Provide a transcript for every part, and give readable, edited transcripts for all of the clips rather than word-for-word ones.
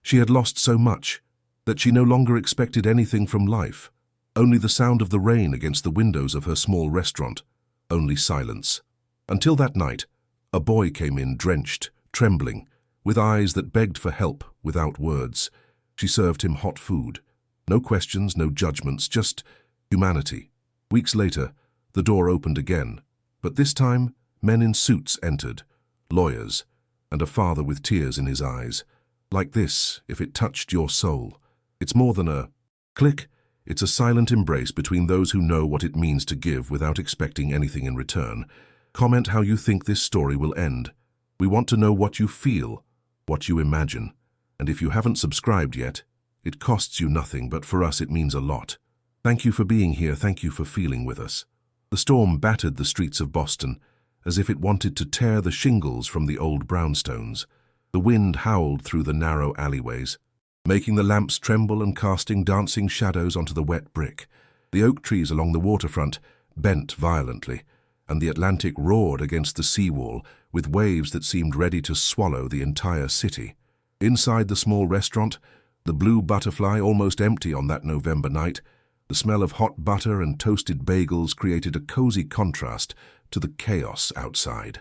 She had lost so much that she no longer expected anything from life. Only the sound of the rain against the windows of her small restaurant. Only silence. Until that night, a boy came in drenched, trembling, with eyes that begged for help without words. She served him hot food. No questions, no judgments, just humanity. Weeks later, the door opened again, but this time men in suits entered, lawyers, and a father with tears in his eyes. Like this, if it touched your soul. It's more than a click, it's a silent embrace between those who know what it means to give without expecting anything in return. Comment how you think this story will end. We want to know what you feel, what you imagine. And if you haven't subscribed yet, it costs you nothing, but for us it means a lot. Thank you for being here, thank you for feeling with us. The storm battered the streets of Boston, as if it wanted to tear the shingles from the old brownstones. The wind howled through the narrow alleyways, making the lamps tremble and casting dancing shadows onto the wet brick. The oak trees along the waterfront bent violently, and the Atlantic roared against the seawall with waves that seemed ready to swallow the entire city. Inside the small restaurant, the Blue Butterfly, almost empty on that November night, the smell of hot butter and toasted bagels created a cozy contrast to the chaos outside.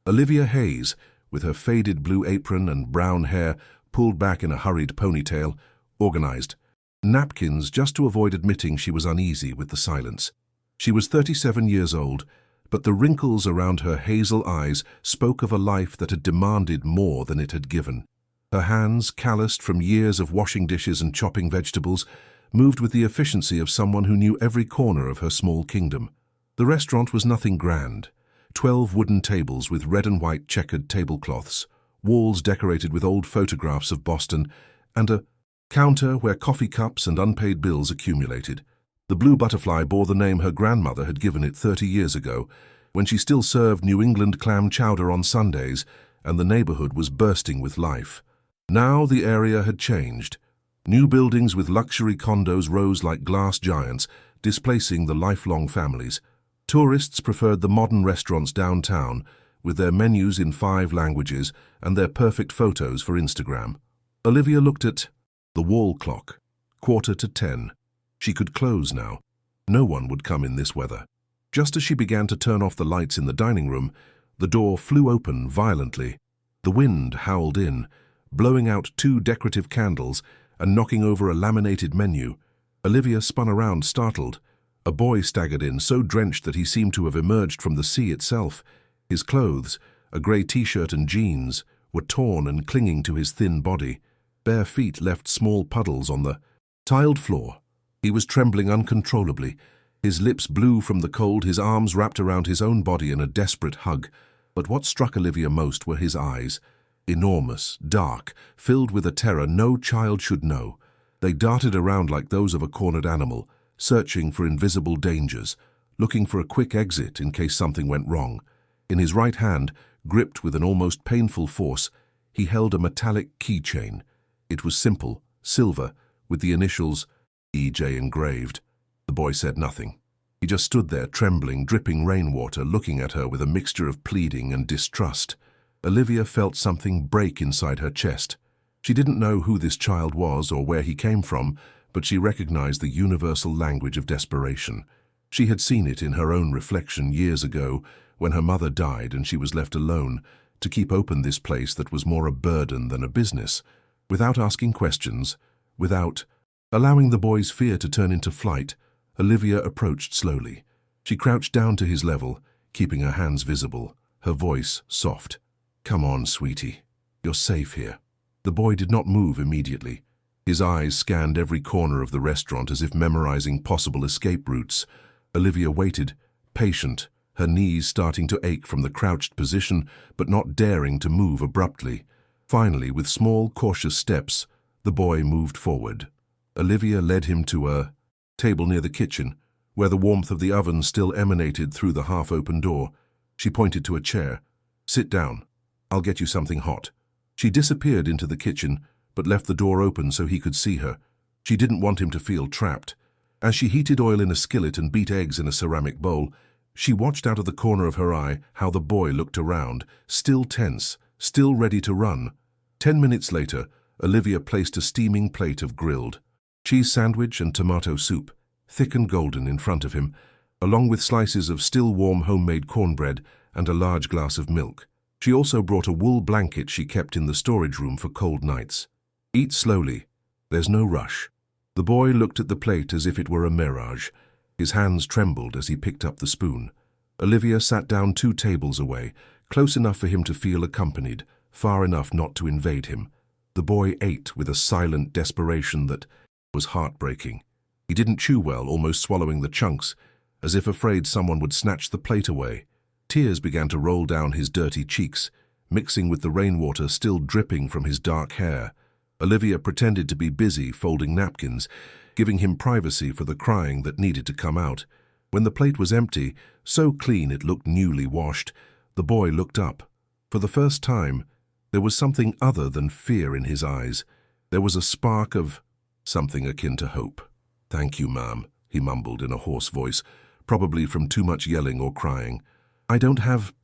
Olivia Hayes, with her faded blue apron and brown hair pulled back in a hurried ponytail, organized napkins just to avoid admitting she was uneasy with the silence. She was 37 years old, but the wrinkles around her hazel eyes spoke of a life that had demanded more than it had given. Her hands, calloused from years of washing dishes and chopping vegetables, moved with the efficiency of someone who knew every corner of her small kingdom. The restaurant was nothing grand. 12 wooden tables with red and white checkered tablecloths, walls decorated with old photographs of Boston, and a counter where coffee cups and unpaid bills accumulated. The Blue Butterfly bore the name her grandmother had given it 30 years ago, when she still served New England clam chowder on Sundays, and the neighborhood was bursting with life. Now the area had changed. New buildings with luxury condos rose like glass giants, displacing the lifelong families. Tourists preferred the modern restaurants downtown, with their menus in 5 languages and their perfect photos for Instagram. Olivia looked at the wall clock. 9:45. She could close now. No one would come in this weather. Just as she began to turn off the lights in the dining room, the door flew open violently. The wind howled in, blowing out 2 decorative candles and knocking over a laminated menu. Olivia spun around, startled. A boy staggered in, so drenched that he seemed to have emerged from the sea itself. His clothes, a grey t-shirt and jeans, were torn and clinging to his thin body. Bare feet left small puddles on the tiled floor. He was trembling uncontrollably, his lips blue from the cold, his arms wrapped around his own body in a desperate hug. But what struck Olivia most were his eyes. Enormous, dark, filled with a terror no child should know. They darted around like those of a cornered animal, searching for invisible dangers, looking for a quick exit in case something went wrong. In his right hand, gripped with an almost painful force, he held a metallic keychain. It was simple, silver, with the initials EJ engraved. The boy said nothing. He just stood there, trembling, dripping rainwater, looking at her with a mixture of pleading and distrust. Olivia felt something break inside her chest. She didn't know who this child was or where he came from, but she recognized the universal language of desperation. She had seen it in her own reflection years ago, when her mother died and she was left alone to keep open this place that was more a burden than a business. Without asking questions, without allowing the boy's fear to turn into flight, Olivia approached slowly. She crouched down to his level, keeping her hands visible, her voice soft. "Come on, sweetie. You're safe here." The boy did not move immediately. His eyes scanned every corner of the restaurant as if memorizing possible escape routes. Olivia waited, patient, her knees starting to ache from the crouched position, but not daring to move abruptly. Finally, with small, cautious steps, the boy moved forward. Olivia led him to a table near the kitchen, where the warmth of the oven still emanated through the half-open door. She pointed to a chair. "Sit down. I'll get you something hot." She disappeared into the kitchen, but left the door open so he could see her. She didn't want him to feel trapped. As she heated oil in a skillet and beat eggs in a ceramic bowl, she watched out of the corner of her eye how the boy looked around, still tense, still ready to run. 10 minutes later, Olivia placed a steaming plate of grilled cheese sandwich and tomato soup, thick and golden, in front of him, along with slices of still warm homemade cornbread and a large glass of milk. She also brought a wool blanket she kept in the storage room for cold nights. "Eat slowly. There's no rush." The boy looked at the plate as if it were a mirage. His hands trembled as he picked up the spoon. Olivia sat down 2 tables away, close enough for him to feel accompanied, far enough not to invade him. The boy ate with a silent desperation that was heartbreaking. He didn't chew well, almost swallowing the chunks, as if afraid someone would snatch the plate away. Tears began to roll down his dirty cheeks, mixing with the rainwater still dripping from his dark hair. Olivia pretended to be busy folding napkins, giving him privacy for the crying that needed to come out. When the plate was empty, so clean it looked newly washed, the boy looked up. For the first time, there was something other than fear in his eyes. There was a spark of something akin to hope. "Thank you, ma'am," he mumbled in a hoarse voice, probably from too much yelling or crying. I don't have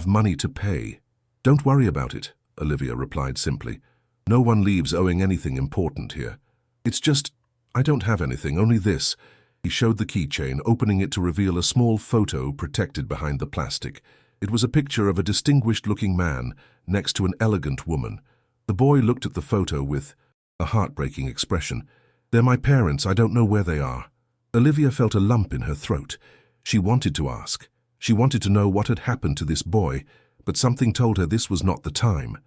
money to pay." "Don't worry about it," Olivia replied simply. "No one leaves owing anything important here. It's just, I don't have anything, only this." He showed the keychain, opening it to reveal a small photo protected behind the plastic. It was a picture of a distinguished-looking man next to an elegant woman. The boy looked at the photo with a heartbreaking expression. "They're my parents. I don't know where they are." Olivia felt a lump in her throat. She wanted to ask. She wanted to know what had happened to this boy, but something told her this was not the time.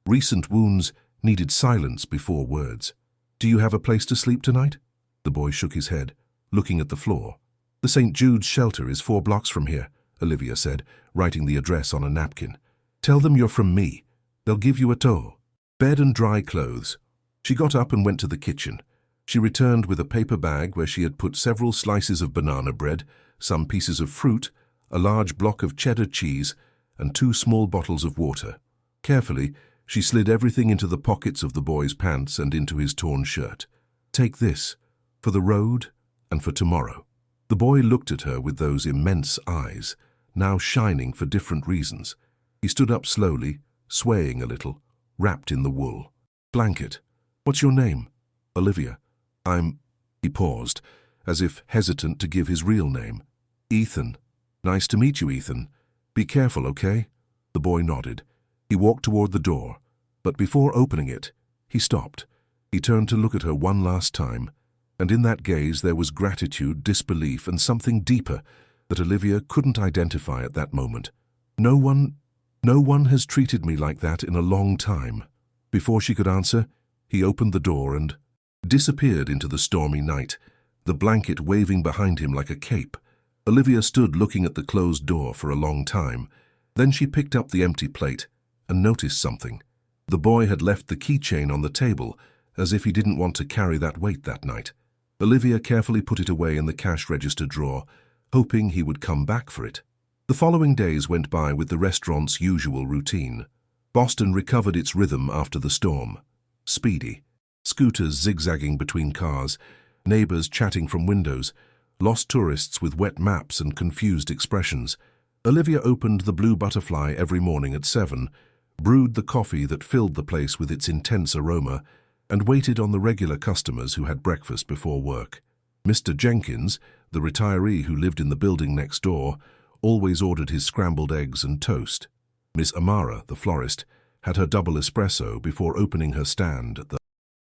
Recent wounds needed silence before words. "Do you have a place to sleep tonight?" The boy shook his head, looking at the floor. "The St. Jude's shelter is 4 blocks from here," Olivia said, writing the address on a napkin. "Tell them you're from me. They'll give you a tow. Bed and dry clothes." She got up and went to the kitchen. She returned with a paper bag where she had put several slices of banana bread, some pieces of fruit, a large block of cheddar cheese, and 2 small bottles of water. Carefully, she slid everything into the pockets of the boy's pants and into his torn shirt. "Take this, for the road and for tomorrow." The boy looked at her with those immense eyes, now shining for different reasons. He stood up slowly, swaying a little, wrapped in the wool. "Blanket. What's your name?" "Olivia. He paused, as if hesitant to give his real name. "Ethan. Nice to meet you, Ethan. Be careful, okay?" The boy nodded. He walked toward the door, but before opening it, he stopped. He turned to look at her one last time, and in that gaze there was gratitude, disbelief, and something deeper that Olivia couldn't identify at that moment. No one has treated me like that in a long time." Before she could answer, he opened the door and disappeared into the stormy night, the blanket waving behind him like a cape. Olivia stood looking at the closed door for a long time. Then she picked up the empty plate and noticed something. The boy had left the keychain on the table, as if he didn't want to carry that weight that night. Olivia carefully put it away in the cash register drawer, hoping he would come back for it. The following days went by with the restaurant's usual routine. Boston recovered its rhythm after the storm. Speedy. Scooters zigzagging between cars, neighbors chatting from windows, lost tourists with wet maps and confused expressions. Olivia opened the Blue Butterfly every morning at 7, brewed the coffee that filled the place with its intense aroma, and waited on the regular customers who had breakfast before work. Mr. Jenkins, the retiree who lived in the building next door, always ordered his scrambled eggs and toast. Miss Amara, the florist, had her double espresso before opening her stand at the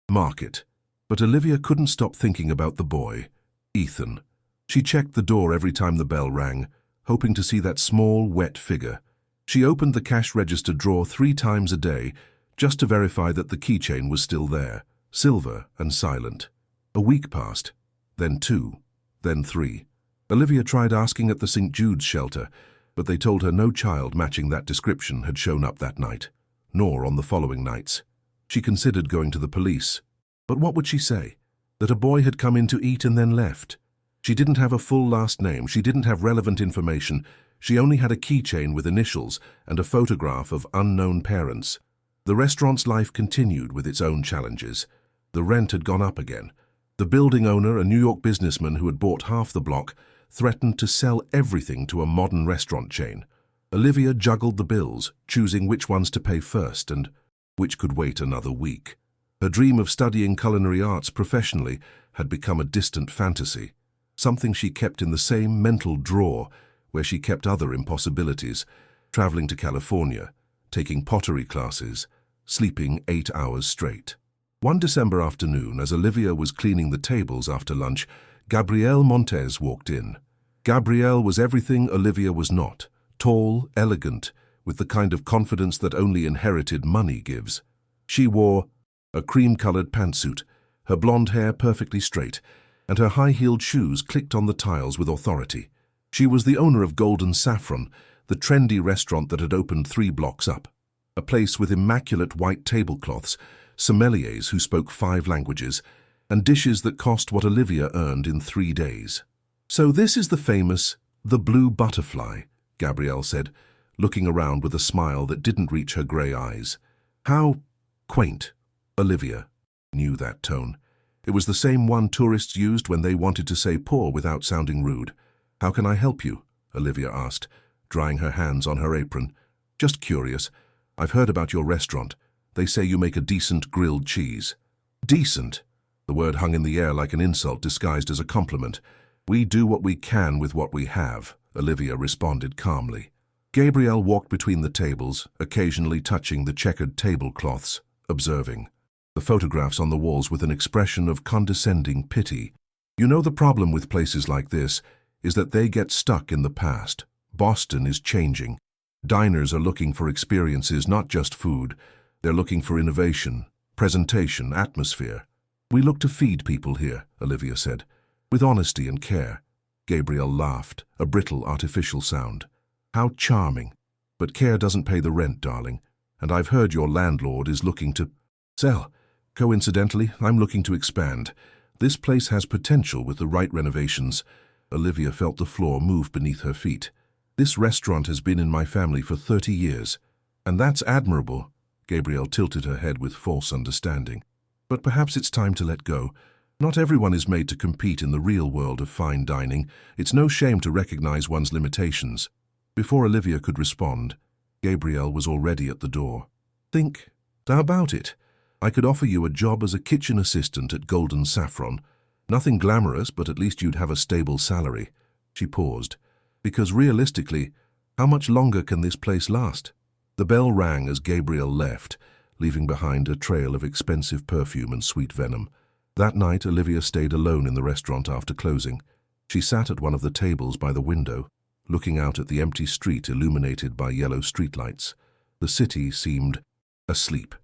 market. But Olivia couldn't stop thinking about the boy, Ethan. She checked the door every time the bell rang, hoping to see that small, wet figure. She opened the cash register drawer 3 times a day, just to verify that the keychain was still there, silver and silent. A week passed, then 2, then 3. Olivia tried asking at the St. Jude's shelter, but they told her no child matching that description had shown up that night, nor on the following nights. She considered going to the police. But what would she say? That a boy had come in to eat and then left? She didn't have a full last name, she didn't have relevant information, she only had a keychain with initials and a photograph of unknown parents. The restaurant's life continued with its own challenges. The rent had gone up again. The building owner, a New York businessman who had bought half the block, threatened to sell everything to a modern restaurant chain. Olivia juggled the bills, choosing which ones to pay first and which could wait another week. Her dream of studying culinary arts professionally had become a distant fantasy, something she kept in the same mental drawer where she kept other impossibilities, traveling to California, taking pottery classes, sleeping 8 hours straight. One December afternoon, as Olivia was cleaning the tables after lunch, Gabrielle Montez walked in. Gabrielle was everything Olivia was not: tall, elegant, with the kind of confidence that only inherited money gives. She wore a cream-colored pantsuit, her blonde hair perfectly straight, and her high-heeled shoes clicked on the tiles with authority. She was the owner of Golden Saffron, the trendy restaurant that had opened 3 blocks up. A place with immaculate white tablecloths, sommeliers who spoke 5 languages, and dishes that cost what Olivia earned in 3 days. "So this is the famous, the blue butterfly," Gabrielle said, looking around with a smile that didn't reach her grey eyes. "How quaint." Olivia knew that tone. It was the same one tourists used when they wanted to say poor without sounding rude. "How can I help you?" Olivia asked, drying her hands on her apron. "Just curious. I've heard about your restaurant. They say you make a decent grilled cheese." "Decent?" The word hung in the air like an insult disguised as a compliment. "We do what we can with what we have," Olivia responded calmly. Gabrielle walked between the tables, occasionally touching the checkered tablecloths, observing the photographs on the walls with an expression of condescending pity. "You know, the problem with places like this is that they get stuck in the past. Boston is changing. Diners are looking for experiences, not just food. They're looking for innovation, presentation, atmosphere. We look to feed people here," Olivia said, "with honesty and care." Gabrielle laughed, a brittle, artificial sound. "How charming. But care doesn't pay the rent, darling, and I've heard your landlord is looking to sell. Coincidentally, I'm looking to expand. This place has potential with the right renovations." Olivia felt the floor move beneath her feet. "This restaurant has been in my family for 30 years, and that's admirable." Gabrielle tilted her head with false understanding. "But perhaps it's time to let go. Not everyone is made to compete in the real world of fine dining. It's no shame to recognize one's limitations." Before Olivia could respond, Gabrielle was already at the door. "Think about it. I could offer you a job as a kitchen assistant at Golden Saffron. Nothing glamorous, but at least you'd have a stable salary." She paused. "Because realistically, how much longer can this place last?" The bell rang as Gabrielle left, leaving behind a trail of expensive perfume and sweet venom. That night, Olivia stayed alone in the restaurant after closing. She sat at one of the tables by the window, looking out at the empty street illuminated by yellow streetlights. The city seemed asleep,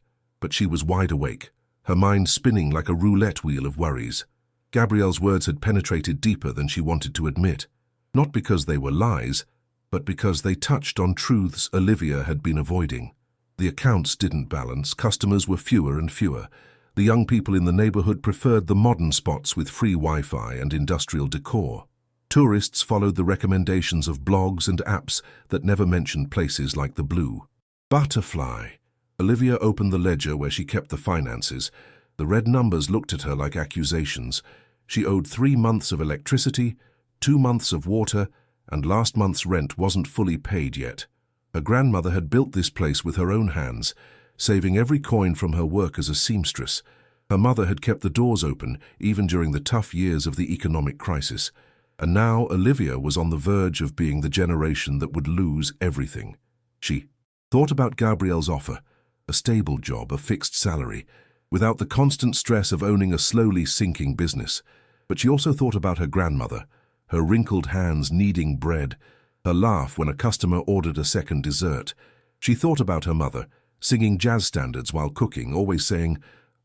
but she was wide awake, her mind spinning like a roulette wheel of worries. Gabrielle's words had penetrated deeper than she wanted to admit, not because they were lies, but because they touched on truths Olivia had been avoiding. The accounts didn't balance, customers were fewer and fewer. The young people in the neighborhood preferred the modern spots with free Wi-Fi and industrial decor. Tourists followed the recommendations of blogs and apps that never mentioned places like the Blue Butterfly. Olivia opened the ledger where she kept the finances. The red numbers looked at her like accusations. She owed 3 months of electricity, 2 months of water, and last month's rent wasn't fully paid yet. Her grandmother had built this place with her own hands, saving every coin from her work as a seamstress. Her mother had kept the doors open even during the tough years of the economic crisis. And now Olivia was on the verge of being the generation that would lose everything. She thought about Gabrielle's offer, a stable job, a fixed salary, without the constant stress of owning a slowly sinking business. But she also thought about her grandmother, her wrinkled hands kneading bread, her laugh when a customer ordered a second dessert. She thought about her mother, singing jazz standards while cooking, always saying,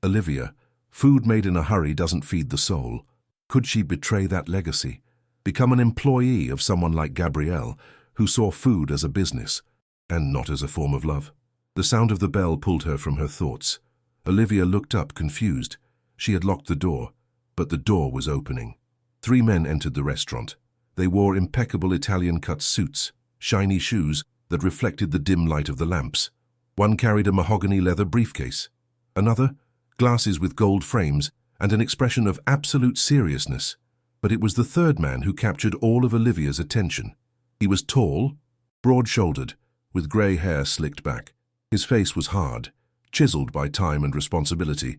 "Olivia, food made in a hurry doesn't feed the soul." Could she betray that legacy? Become an employee of someone like Gabrielle, who saw food as a business, and not as a form of love? The sound of the bell pulled her from her thoughts. Olivia looked up, confused. She had locked the door, but the door was opening. 3 men entered the restaurant. They wore impeccable Italian-cut suits, shiny shoes that reflected the dim light of the lamps. One carried a mahogany leather briefcase. Another, glasses with gold frames and an expression of absolute seriousness. But it was the third man who captured all of Olivia's attention. He was tall, broad-shouldered, with grey hair slicked back. His face was hard, chiseled by time and responsibility,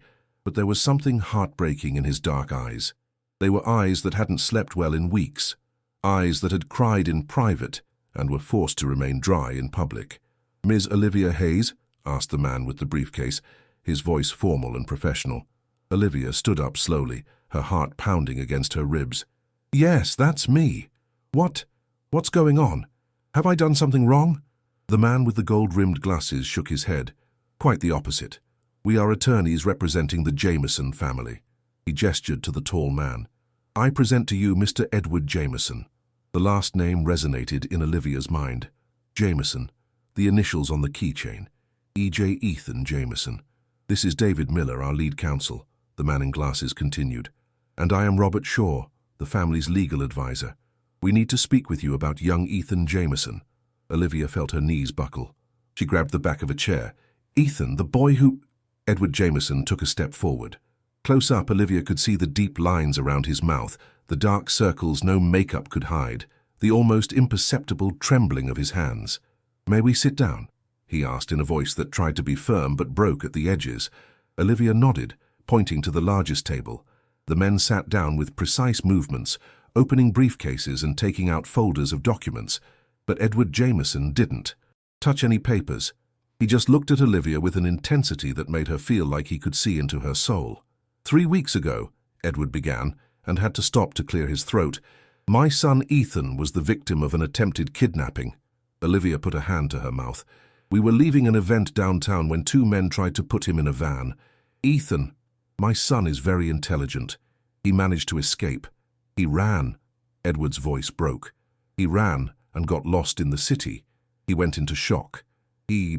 but there was something heartbreaking in his dark eyes. They were eyes that hadn't slept well in weeks, eyes that had cried in private and were forced to remain dry in public. "Ms. Olivia Hayes?" asked the man with the briefcase, his voice formal and professional. Olivia stood up slowly, her heart pounding against her ribs. "Yes, that's me. What's going on? Have I done something wrong?" The man with the gold-rimmed glasses shook his head. "Quite the opposite. We are attorneys representing the Jameson family." He gestured to the tall man. "I present to you Mr. Edward Jameson." The last name resonated in Olivia's mind. Jameson, the initials on the keychain. E.J. Ethan Jameson. "This is David Miller, our lead counsel," the man in glasses continued. "And I am Robert Shaw, the family's legal advisor. We need to speak with you about young Ethan Jameson." Olivia felt her knees buckle. She grabbed the back of a chair. "Ethan, the boy who—" Edward Jameson took a step forward. Close up, Olivia could see the deep lines around his mouth, the dark circles no makeup could hide, the almost imperceptible trembling of his hands. "May we sit down?" he asked in a voice that tried to be firm but broke at the edges. Olivia nodded, pointing to the largest table. The men sat down with precise movements, opening briefcases and taking out folders of documents. But Edward Jameson didn't touch any papers. He just looked at Olivia with an intensity that made her feel like he could see into her soul. "3 weeks ago," Edward began, and had to stop to clear his throat, "my son Ethan was the victim of an attempted kidnapping." Olivia put a hand to her mouth. "We were leaving an event downtown when 2 men tried to put him in a van. Ethan, my son is very intelligent. He managed to escape. He ran." Edward's voice broke. "He ran and got lost in the city. He went into shock. He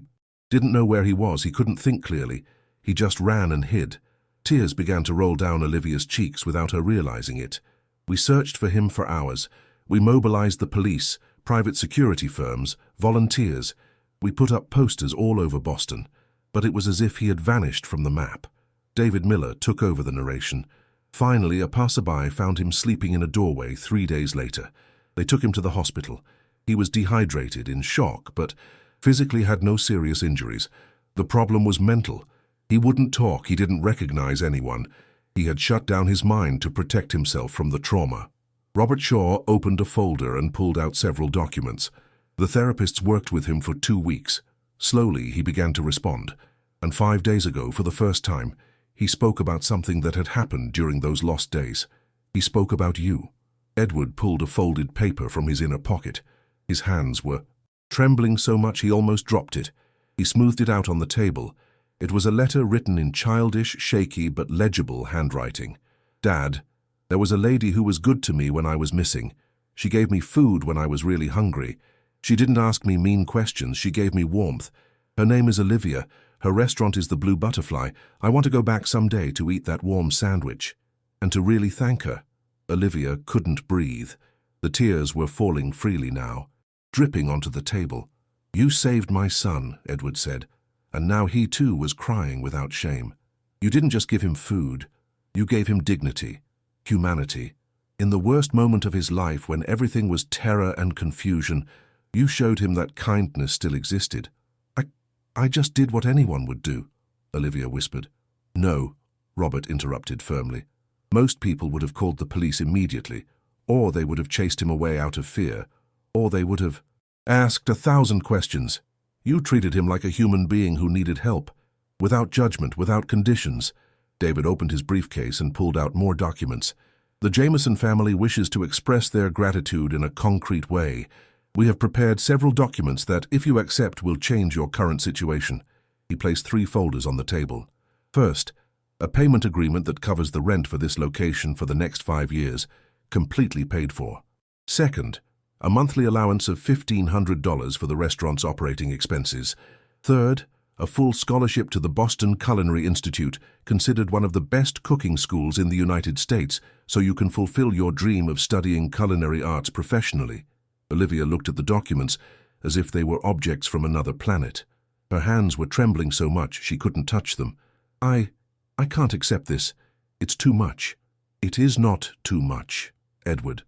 didn't know where he was. He couldn't think clearly. He just ran and hid." Tears began to roll down Olivia's cheeks without her realizing it. "We searched for him for hours. We mobilized the police, private security firms, volunteers. We put up posters all over Boston, but it was as if he had vanished from the map." David Miller took over the narration. "Finally, a passerby found him sleeping in a doorway 3 days later. They took him to the hospital. He was dehydrated, in shock, but physically had no serious injuries. The problem was mental. He wouldn't talk, he didn't recognize anyone. He had shut down his mind to protect himself from the trauma." Robert Shaw opened a folder and pulled out several documents. The therapists worked with him for 2 weeks. Slowly, he began to respond. And 5 days ago, for the first time, he spoke about something that had happened during those lost days. He spoke about you. Edward pulled a folded paper from his inner pocket. His hands were trembling so much he almost dropped it. He smoothed it out on the table. It was a letter written in childish, shaky, but legible handwriting. "Dad, there was a lady who was good to me when I was missing. She gave me food when I was really hungry. She didn't ask me mean questions, she gave me warmth. Her name is Olivia. Her restaurant is the Blue Butterfly. I want to go back someday to eat that warm sandwich. And to really thank her." Olivia couldn't breathe. The tears were falling freely now, dripping onto the table. "You saved my son," Edward said, and now he too was crying without shame. "You didn't just give him food. You gave him dignity, humanity. In the worst moment of his life, when everything was terror and confusion, you showed him that kindness still existed." I just did what anyone would do," Olivia whispered. "No," Robert interrupted firmly. "Most people would have called the police immediately, or they would have chased him away out of fear, or they would have asked 1,000 questions. You treated him like a human being who needed help, without judgment, without conditions." David opened his briefcase and pulled out more documents. "The Jameson family wishes to express their gratitude in a concrete way. We have prepared several documents that, if you accept, will change your current situation." He placed 3 folders on the table. "First, a payment agreement that covers the rent for this location for the next 5 years, completely paid for. Second, a monthly allowance of $1,500 for the restaurant's operating expenses. Third, a full scholarship to the Boston Culinary Institute, considered one of the best cooking schools in the United States, so you can fulfill your dream of studying culinary arts professionally." Olivia looked at the documents as if they were objects from another planet. Her hands were trembling so much she couldn't touch them. I can't accept this. It's too much." "It is not too much," Edward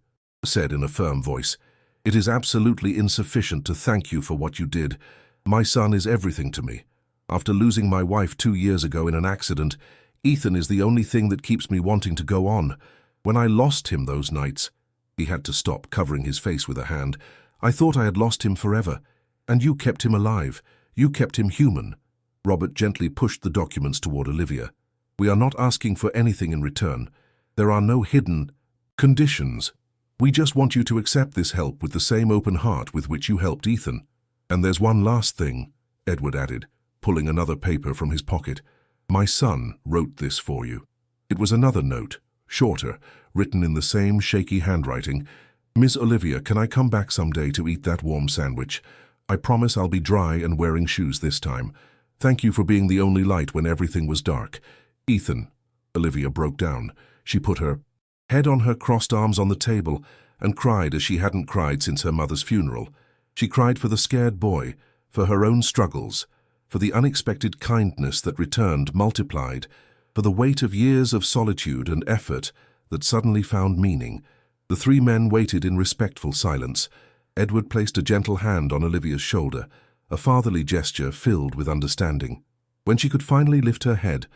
said in a firm voice. "It is absolutely insufficient to thank you for what you did. My son is everything to me. After losing my wife 2 years ago in an accident, Ethan is the only thing that keeps me wanting to go on. When I lost him those nights—" He had to stop, covering his face with a hand. "I thought I had lost him forever. And you kept him alive. You kept him human." Robert gently pushed the documents toward Olivia. "We are not asking for anything in return. There are no hidden conditions. We just want you to accept this help with the same open heart with which you helped Ethan. And there's one last thing," Edward added, pulling another paper from his pocket. "My son wrote this for you." It was another note, shorter, written in the same shaky handwriting. "Miss Olivia, can I come back someday to eat that warm sandwich? I promise I'll be dry and wearing shoes this time. Thank you for being the only light when everything was dark. Ethan." Olivia broke down. She put her head on her crossed arms on the table and cried as she hadn't cried since her mother's funeral. She cried for the scared boy, for her own struggles, for the unexpected kindness that returned multiplied, for the weight of years of solitude and effort that suddenly found meaning. The three men waited in respectful silence. Edward placed a gentle hand on Olivia's shoulder, a fatherly gesture filled with understanding. When she could finally lift her head,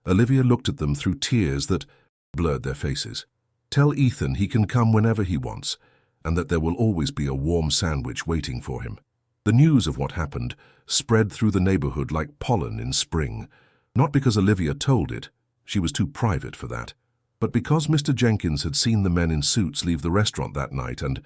Olivia looked at them through tears that blurred their faces. "Tell Ethan he can come whenever he wants, and that there will always be a warm sandwich waiting for him." The news of what happened spread through the neighborhood like pollen in spring, not because Olivia told it, she was too private for that, but because Mr. Jenkins had seen the men in suits leave the restaurant that night and,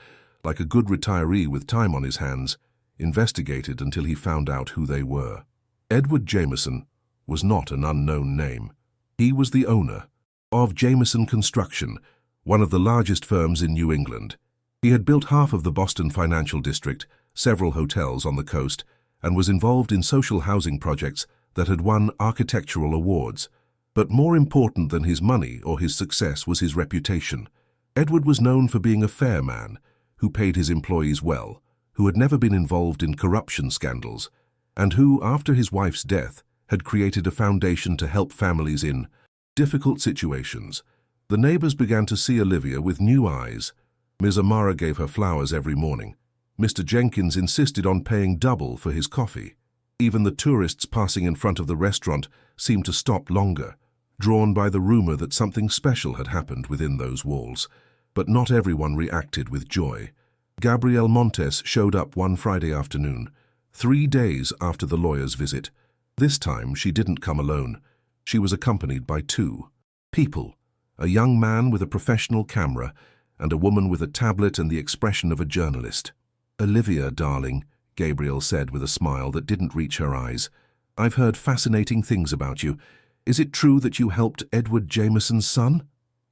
like a good retiree with time on his hands, investigated until he found out who they were. Edward Jameson was not an unknown name. He was the owner of Jameson Construction, one of the largest firms in New England. He had built half of the Boston financial district, several hotels on the coast, and was involved in social housing projects that had won architectural awards. But more important than his money or his success was his reputation. Edward was known for being a fair man, who paid his employees well, who had never been involved in corruption scandals, and who, after his wife's death, had created a foundation to help families in difficult situations. The neighbors began to see Olivia with new eyes. Ms. Amara gave her flowers every morning. Mr. Jenkins insisted on paying double for his coffee. Even the tourists passing in front of the restaurant seemed to stop longer, drawn by the rumor that something special had happened within those walls. But not everyone reacted with joy. Gabrielle Montes showed up one Friday afternoon, 3 days after the lawyer's visit. This time she didn't come alone. She was accompanied by two people, a young man with a professional camera and a woman with a tablet and the expression of a journalist. "Olivia, darling," Gabrielle said with a smile that didn't reach her eyes, "I've heard fascinating things about you. Is it true that you helped Edward Jameson's son?"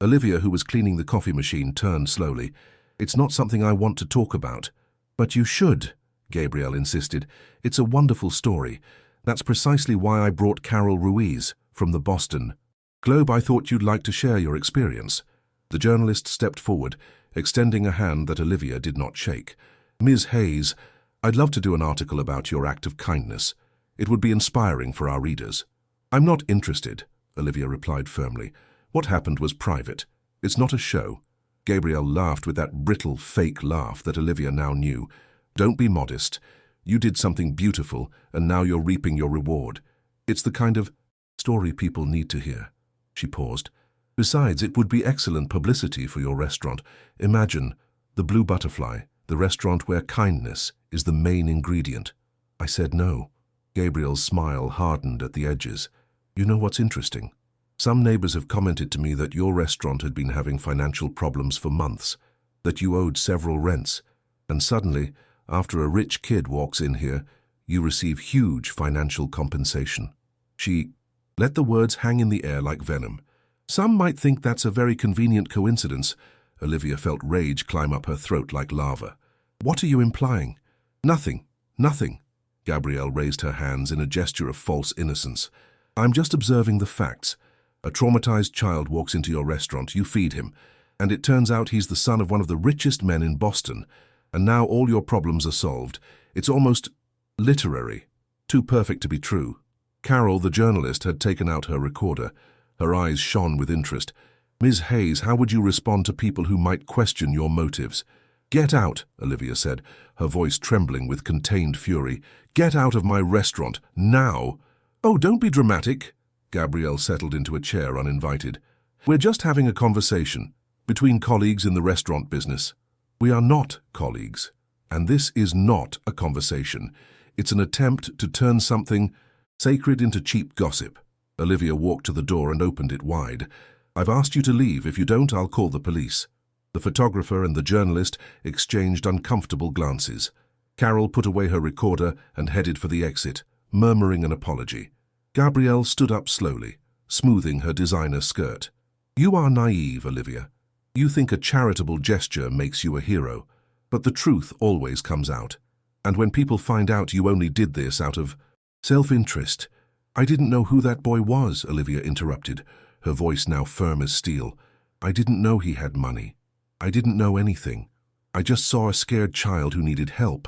Olivia, who was cleaning the coffee machine, turned slowly. "It's not something I want to talk about." "But you should," Gabrielle insisted. "It's a wonderful story. That's precisely why I brought Carol Ruiz from the Boston Globe. I thought you'd like to share your experience." The journalist stepped forward, extending a hand that Olivia did not shake. "Ms. Hayes, I'd love to do an article about your act of kindness. It would be inspiring for our readers." "I'm not interested," Olivia replied firmly. "What happened was private. It's not a show." Gabrielle laughed with that brittle, fake laugh that Olivia now knew. "Don't be modest. You did something beautiful, and now you're reaping your reward. It's the kind of story people need to hear." She paused. "Besides, it would be excellent publicity for your restaurant. Imagine, the Blue Butterfly, the restaurant where kindness is the main ingredient." I said no. Gabriel's smile hardened at the edges. "You know what's interesting? Some neighbors have commented to me that your restaurant had been having financial problems for months, that you owed several rents, and suddenly, after a rich kid walks in here, you receive huge financial compensation." She let the words hang in the air like venom. "Some might think that's a very convenient coincidence." Olivia felt rage climb up her throat like lava. "What are you implying?" "Nothing, nothing." Gabrielle raised her hands in a gesture of false innocence. "I'm just observing the facts. A traumatized child walks into your restaurant, you feed him, and it turns out he's the son of one of the richest men in Boston. And now all your problems are solved. It's almost literary. Too perfect to be true." Carol, the journalist, had taken out her recorder. Her eyes shone with interest. "Ms. Hayes, how would you respond to people who might question your motives?" "Get out," Olivia said, her voice trembling with contained fury. "Get out of my restaurant, now." "Oh, don't be dramatic," Gabrielle settled into a chair uninvited. "We're just having a conversation between colleagues in the restaurant business." "We are not colleagues. And this is not a conversation. It's an attempt to turn something sacred into cheap gossip." Olivia walked to the door and opened it wide. "I've asked you to leave. If you don't, I'll call the police." The photographer and the journalist exchanged uncomfortable glances. Carol put away her recorder and headed for the exit, murmuring an apology. Gabrielle stood up slowly, smoothing her designer skirt. "You are naive, Olivia. You think a charitable gesture makes you a hero, but the truth always comes out. And when people find out you only did this out of self-interest—" "I didn't know who that boy was," Olivia interrupted, her voice now firm as steel. "I didn't know he had money. I didn't know anything. I just saw a scared child who needed help,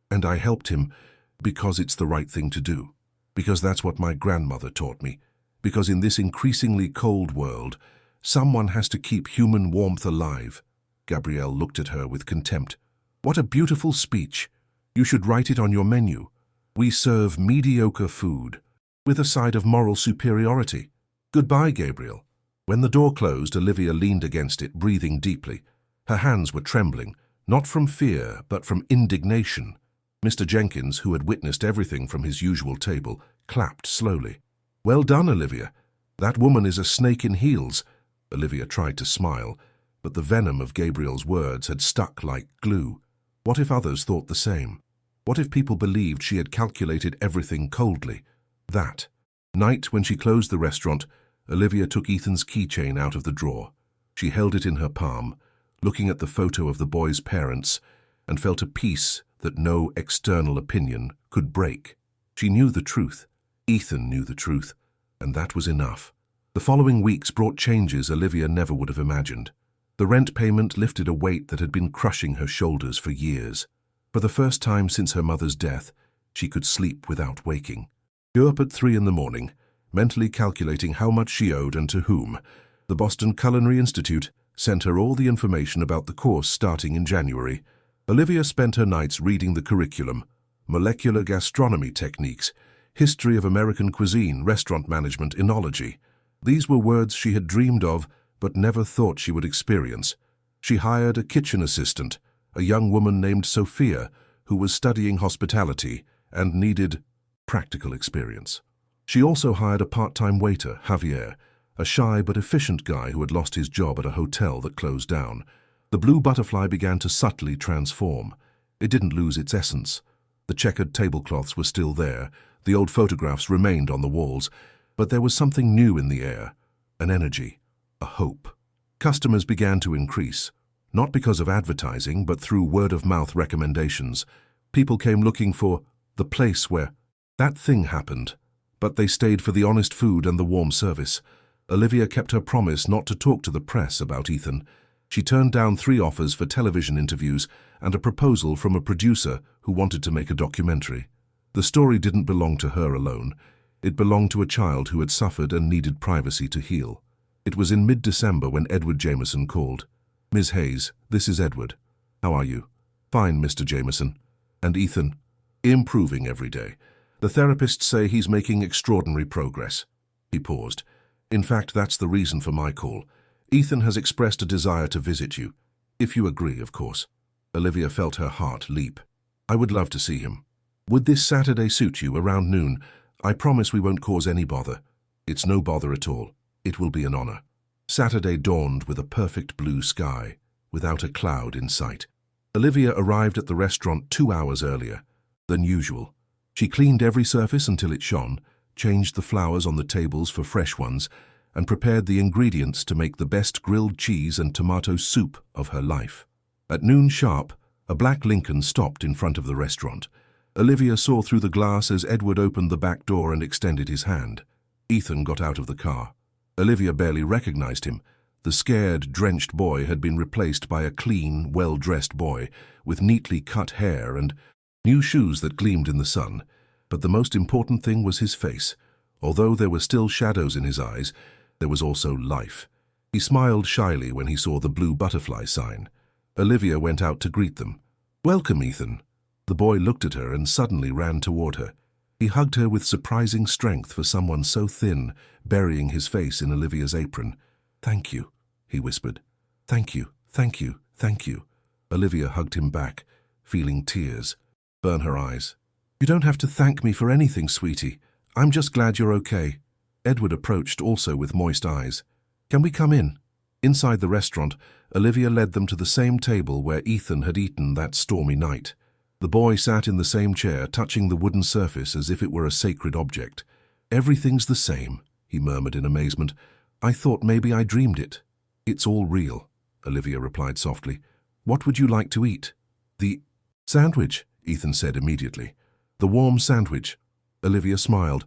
and I helped him because it's the right thing to do. Because that's what my grandmother taught me. Because in this increasingly cold world, someone has to keep human warmth alive." Gabrielle looked at her with contempt. "What a beautiful speech. You should write it on your menu. We serve mediocre food, with a side of moral superiority. Goodbye, Gabriel." When the door closed, Olivia leaned against it, breathing deeply. Her hands were trembling, not from fear, but from indignation. Mr. Jenkins, who had witnessed everything from his usual table, clapped slowly. "Well done, Olivia. That woman is a snake in heels." Olivia tried to smile, but the venom of Gabriel's words had stuck like glue. What if others thought the same? What if people believed she had calculated everything coldly? That night, when she closed the restaurant, Olivia took Ethan's keychain out of the drawer. She held it in her palm, looking at the photo of the boy's parents, and felt a peace that no external opinion could break. She knew the truth. Ethan knew the truth, and that was enough. The following weeks brought changes Olivia never would have imagined. The rent payment lifted a weight that had been crushing her shoulders for years. For the first time since her mother's death, she could sleep without waking. She was up at 3 in the morning, mentally calculating how much she owed and to whom. The Boston Culinary Institute sent her all the information about the course starting in January. Olivia spent her nights reading the curriculum: molecular gastronomy techniques, history of American cuisine, restaurant management, enology. These were words she had dreamed of, but never thought she would experience. She hired a kitchen assistant, a young woman named Sophia, who was studying hospitality and needed practical experience. She also hired a part-time waiter, Javier, a shy but efficient guy who had lost his job at a hotel that closed down. The blue butterfly began to subtly transform. It didn't lose its essence. The checkered tablecloths were still there, the old photographs remained on the walls, but there was something new in the air, an energy, a hope. Customers began to increase, not because of advertising, but through word-of-mouth recommendations. People came looking for the place where that thing happened, but they stayed for the honest food and the warm service. Olivia kept her promise not to talk to the press about Ethan. She turned down 3 offers for television interviews and a proposal from a producer who wanted to make a documentary. The story didn't belong to her alone. It belonged to a child who had suffered and needed privacy to heal. It was in mid-December when Edward Jameson called. "Ms. Hayes, this is Edward. How are you?" "Fine, Mr. Jameson." "And Ethan?" "Improving every day. The therapists say he's making extraordinary progress." He paused. "In fact, that's the reason for my call. Ethan has expressed a desire to visit you. If you agree, of course." Olivia felt her heart leap. "I would love to see him. Would this Saturday suit you, around noon? I promise we won't cause any bother." "It's no bother at all. It will be an honor." Saturday dawned with a perfect blue sky, without a cloud in sight. Olivia arrived at the restaurant 2 hours earlier than usual. She cleaned every surface until it shone, changed the flowers on the tables for fresh ones, and prepared the ingredients to make the best grilled cheese and tomato soup of her life. At noon sharp, a black Lincoln stopped in front of the restaurant. Olivia saw through the glass as Edward opened the back door and extended his hand. Ethan got out of the car. Olivia barely recognized him. The scared, drenched boy had been replaced by a clean, well-dressed boy with neatly cut hair and new shoes that gleamed in the sun. But the most important thing was his face. Although there were still shadows in his eyes, there was also life. He smiled shyly when he saw the blue butterfly sign. Olivia went out to greet them. "Welcome, Ethan." The boy looked at her and suddenly ran toward her. He hugged her with surprising strength for someone so thin, burying his face in Olivia's apron. "Thank you," he whispered. "Thank you, thank you, thank you." Olivia hugged him back, feeling tears burn her eyes. "You don't have to thank me for anything, sweetie. I'm just glad you're okay." Edward approached, also with moist eyes. "Can we come in?" Inside the restaurant, Olivia led them to the same table where Ethan had eaten that stormy night. The boy sat in the same chair, touching the wooden surface as if it were a sacred object. "Everything's the same," he murmured in amazement. "I thought maybe I dreamed it." "It's all real," Olivia replied softly. "What would you like to eat?" "The sandwich," Ethan said immediately. "The warm sandwich." Olivia smiled.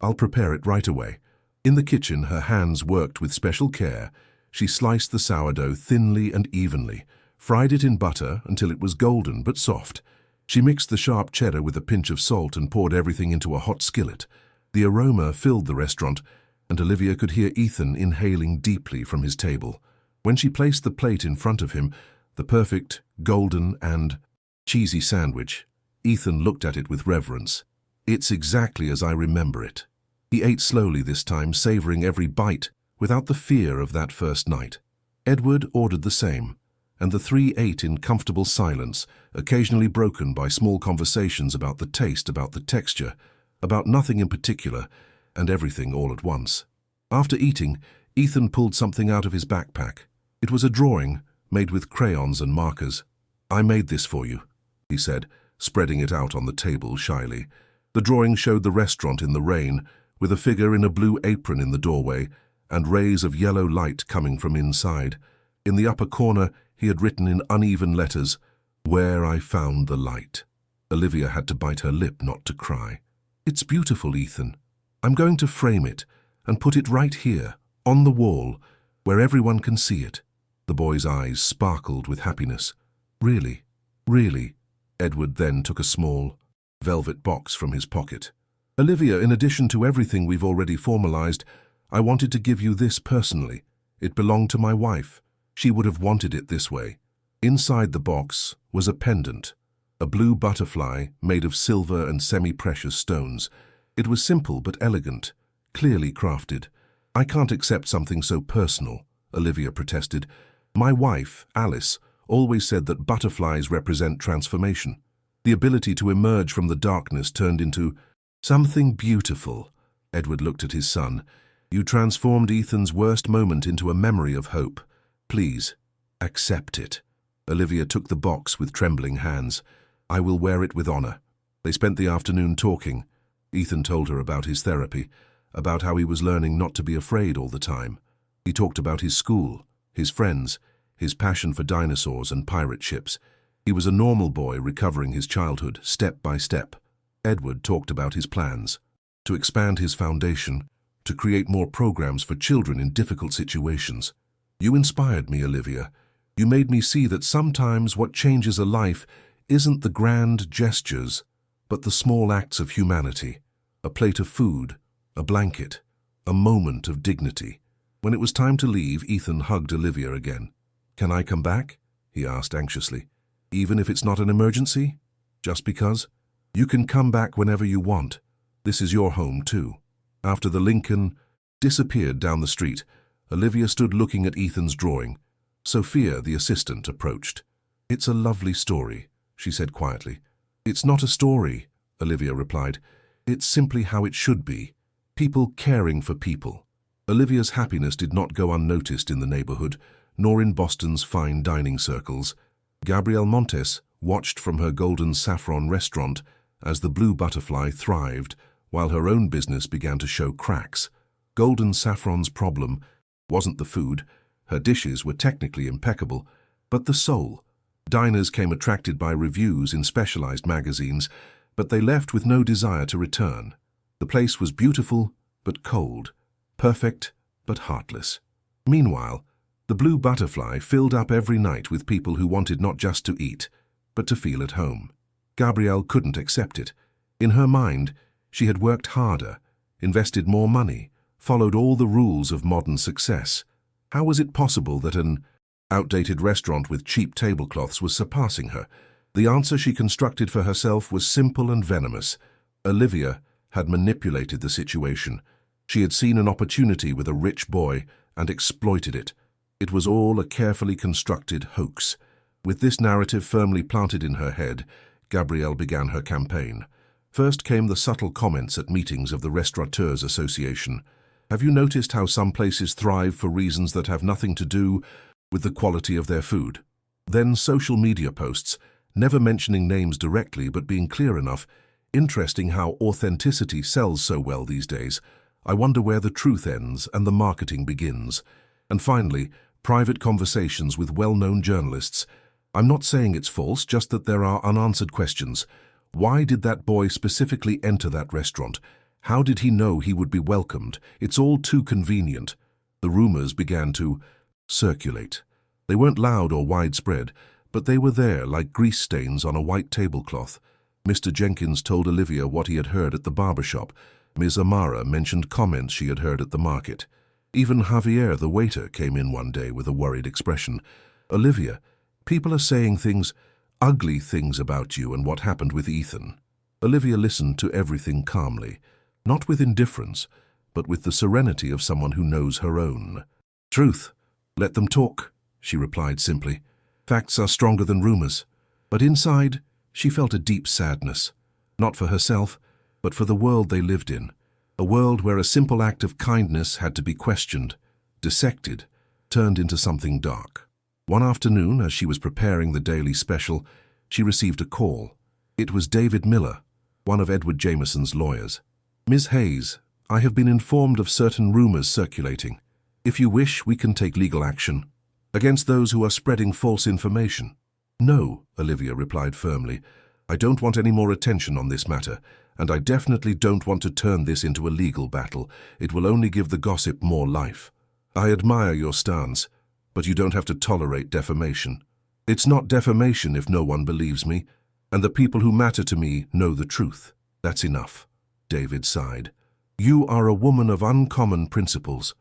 "I'll prepare it right away." In the kitchen, her hands worked with special care. She sliced the sourdough thinly and evenly, fried it in butter until it was golden but soft. She mixed the sharp cheddar with a pinch of salt and poured everything into a hot skillet. The aroma filled the restaurant, and Olivia could hear Ethan inhaling deeply from his table. When she placed the plate in front of him, the perfect, golden and cheesy sandwich, Ethan looked at it with reverence. "It's exactly as I remember it." He ate slowly this time, savoring every bite, without the fear of that first night. Edward ordered the same, and the three ate in comfortable silence, occasionally broken by small conversations about the taste, about the texture, about nothing in particular, and everything all at once. After eating, Ethan pulled something out of his backpack. It was a drawing, made with crayons and markers. "I made this for you," he said, spreading it out on the table shyly. The drawing showed the restaurant in the rain, with a figure in a blue apron in the doorway, and rays of yellow light coming from inside. In the upper corner, he had written in uneven letters, "Where I found the light." Olivia had to bite her lip not to cry. "It's beautiful, Ethan. I'm going to frame it and put it right here, on the wall, where everyone can see it." The boy's eyes sparkled with happiness. "Really? Really?" Edward then took a small, velvet box from his pocket. "Olivia, in addition to everything we've already formalized, I wanted to give you this personally. It belonged to my wife. She would have wanted it this way." Inside the box was a pendant, a blue butterfly made of silver and semi-precious stones. It was simple but elegant, clearly crafted. "I can't accept something so personal," Olivia protested. "My wife, Alice, always said that butterflies represent transformation. The ability to emerge from the darkness turned into something beautiful." Edward looked at his son. "You transformed Ethan's worst moment into a memory of hope. Please, accept it." Olivia took the box with trembling hands. "I will wear it with honor." They spent the afternoon talking. Ethan told her about his therapy, about how he was learning not to be afraid all the time. He talked about his school, his friends, his passion for dinosaurs and pirate ships. He was a normal boy recovering his childhood, step by step. Edward talked about his plans, to expand his foundation, to create more programs for children in difficult situations. "You inspired me, Olivia. You made me see that sometimes what changes a life isn't the grand gestures, but the small acts of humanity. A plate of food, a blanket, a moment of dignity." When it was time to leave, Ethan hugged Olivia again. "Can I come back?" he asked anxiously. "Even if it's not an emergency? Just because?" "You can come back whenever you want. This is your home too." After the Lincoln disappeared down the street, Olivia stood looking at Ethan's drawing. Sophia, the assistant, approached. "It's a lovely story," she said quietly. "It's not a story," Olivia replied. "It's simply how it should be. People caring for people." Olivia's happiness did not go unnoticed in the neighborhood, nor in Boston's fine dining circles. Gabrielle Montes watched from her golden saffron restaurant as the blue butterfly thrived, while her own business began to show cracks. Golden Saffron's problem wasn't the food. Her dishes were technically impeccable, but the soul. Diners came attracted by reviews in specialized magazines, but they left with no desire to return. The place was beautiful but cold, perfect but heartless. Meanwhile, the blue butterfly filled up every night with people who wanted not just to eat, but to feel at home. Gabrielle couldn't accept it. In her mind, she had worked harder, invested more money, followed all the rules of modern success. How was it possible that an outdated restaurant with cheap tablecloths was surpassing her? The answer she constructed for herself was simple and venomous. Olivia had manipulated the situation. She had seen an opportunity with a rich boy and exploited it. It was all a carefully constructed hoax. With this narrative firmly planted in her head, Gabrielle began her campaign. First came the subtle comments at meetings of the Restaurateurs Association. Have you noticed how some places thrive for reasons that have nothing to do with the quality of their food? Then social media posts, never mentioning names directly but being clear enough. Interesting how authenticity sells so well these days. I wonder where the truth ends and the marketing begins. And finally, private conversations with well-known journalists. I'm not saying it's false, just that there are unanswered questions. Why did that boy specifically enter that restaurant? How did he know he would be welcomed? It's all too convenient. The rumors began to circulate. They weren't loud or widespread, but they were there like grease stains on a white tablecloth. Mr. Jenkins told Olivia what he had heard at the barber shop. Ms. Amara mentioned comments she had heard at the market. Even Javier, the waiter, came in one day with a worried expression. Olivia, people are saying things, ugly things about you and what happened with Ethan. Olivia listened to everything calmly, not with indifference, but with the serenity of someone who knows her own. Truth. Let them talk, she replied simply. Facts are stronger than rumors. But inside, she felt a deep sadness, not for herself, but for the world they lived in, a world where a simple act of kindness had to be questioned, dissected, turned into something dark. One afternoon, as she was preparing the daily special, she received a call. It was David Miller, one of Edward Jameson's lawyers. Ms. Hayes, I have been informed of certain rumors circulating. If you wish, we can take legal action against those who are spreading false information. No, Olivia replied firmly. I don't want any more attention on this matter, and I definitely don't want to turn this into a legal battle. It will only give the gossip more life. I admire your stance, but you don't have to tolerate defamation. It's not defamation if no one believes me, and the people who matter to me know the truth. That's enough. David sighed. You are a woman of uncommon principles.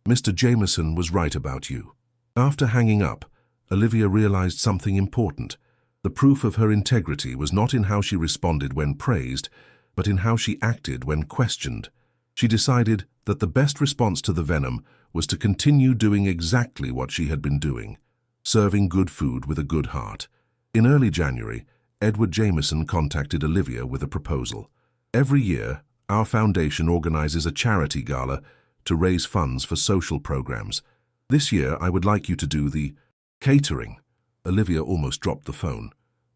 Mr. Jameson was right about you. After hanging up, Olivia realized something important. The proof of her integrity was not in how she responded when praised, but in how she acted when questioned. She decided that the best response to the venom was to continue doing exactly what she had been doing, serving good food with a good heart. In early January, Edward Jameson contacted Olivia with a proposal. Every year, our foundation organizes a charity gala to raise funds for social programs. This year, I would like you to do the catering. Olivia almost dropped the phone.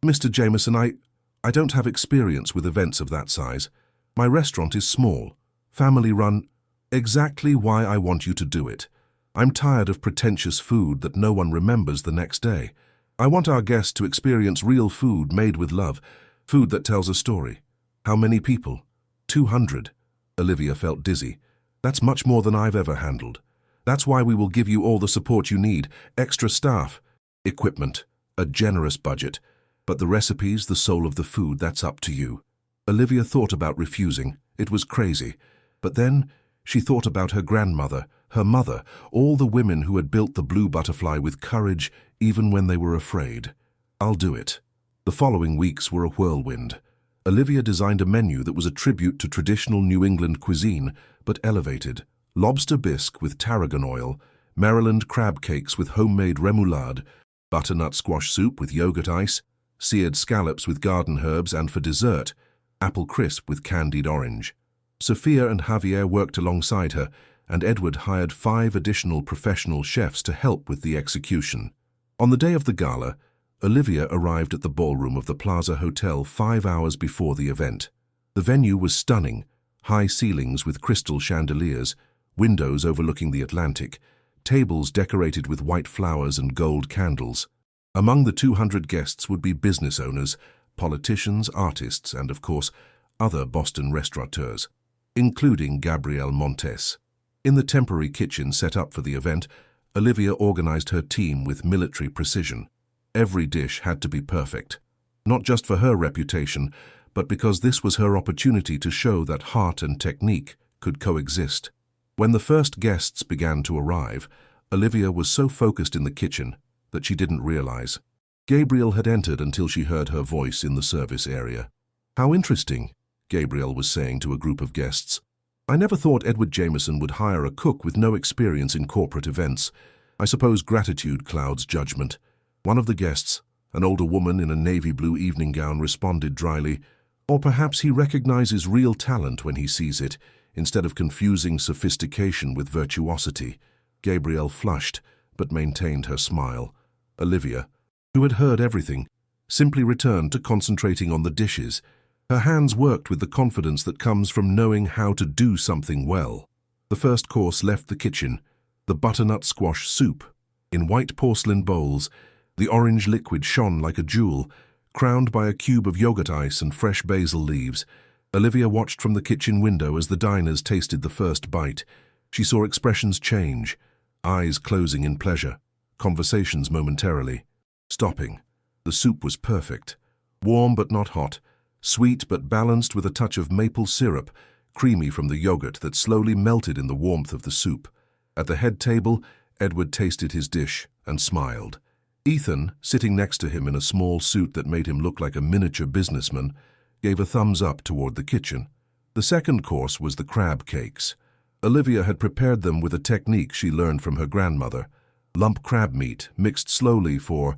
Mr. Jameson, I don't have experience with events of that size. My restaurant is small, family-run. Exactly why I want you to do it. I'm tired of pretentious food that no one remembers the next day. I want our guests to experience real food made with love, food that tells a story. How many people? 200. Olivia felt dizzy. That's much more than I've ever handled. That's why we will give you all the support you need, extra staff, equipment, a generous budget. But the recipes, the soul of the food, that's up to you. Olivia thought about refusing. It was crazy. But then she thought about her grandmother, her mother, all the women who had built the Blue Butterfly with courage even when they were afraid. I'll do it. The following weeks were a whirlwind. Olivia designed a menu that was a tribute to traditional New England cuisine, but elevated. Lobster bisque with tarragon oil, Maryland crab cakes with homemade remoulade, butternut squash soup with yogurt ice, seared scallops with garden herbs, and for dessert, apple crisp with candied orange. Sophia and Javier worked alongside her, and Edward hired 5 additional professional chefs to help with the execution. On the day of the gala, Olivia arrived at the ballroom of the Plaza Hotel 5 hours before the event. The venue was stunning, high ceilings with crystal chandeliers, windows overlooking the Atlantic, tables decorated with white flowers and gold candles. Among the 200 guests would be business owners, politicians, artists, and, of course, other Boston restaurateurs, including Gabrielle Montes. In the temporary kitchen set up for the event, Olivia organized her team with military precision. Every dish had to be perfect, not just for her reputation, but because this was her opportunity to show that heart and technique could coexist. When the first guests began to arrive, Olivia was so focused in the kitchen that she didn't realize. Gabriel had entered until she heard her voice in the service area. How interesting. Gabrielle was saying to a group of guests. "I never thought Edward Jameson would hire a cook with no experience in corporate events. I suppose gratitude clouds judgment." One of the guests, an older woman in a navy blue evening gown, responded dryly, "Or perhaps he recognizes real talent when he sees it, instead of confusing sophistication with virtuosity." Gabrielle flushed, but maintained her smile. Olivia, who had heard everything, simply returned to concentrating on the dishes. Her hands worked with the confidence that comes from knowing how to do something well. The first course left the kitchen, the butternut squash soup. In white porcelain bowls, the orange liquid shone like a jewel, crowned by a cube of yogurt ice and fresh basil leaves. Olivia watched from the kitchen window as the diners tasted the first bite. She saw expressions change, eyes closing in pleasure, conversations momentarily stopping. The soup was perfect, warm but not hot, sweet but balanced with a touch of maple syrup, creamy from the yogurt that slowly melted in the warmth of the soup. At the head table, Edward tasted his dish and smiled. Ethan, sitting next to him in a small suit that made him look like a miniature businessman, gave a thumbs up toward the kitchen. The second course was the crab cakes. Olivia had prepared them with a technique she learned from her grandmother. Lump crab meat, mixed slowly for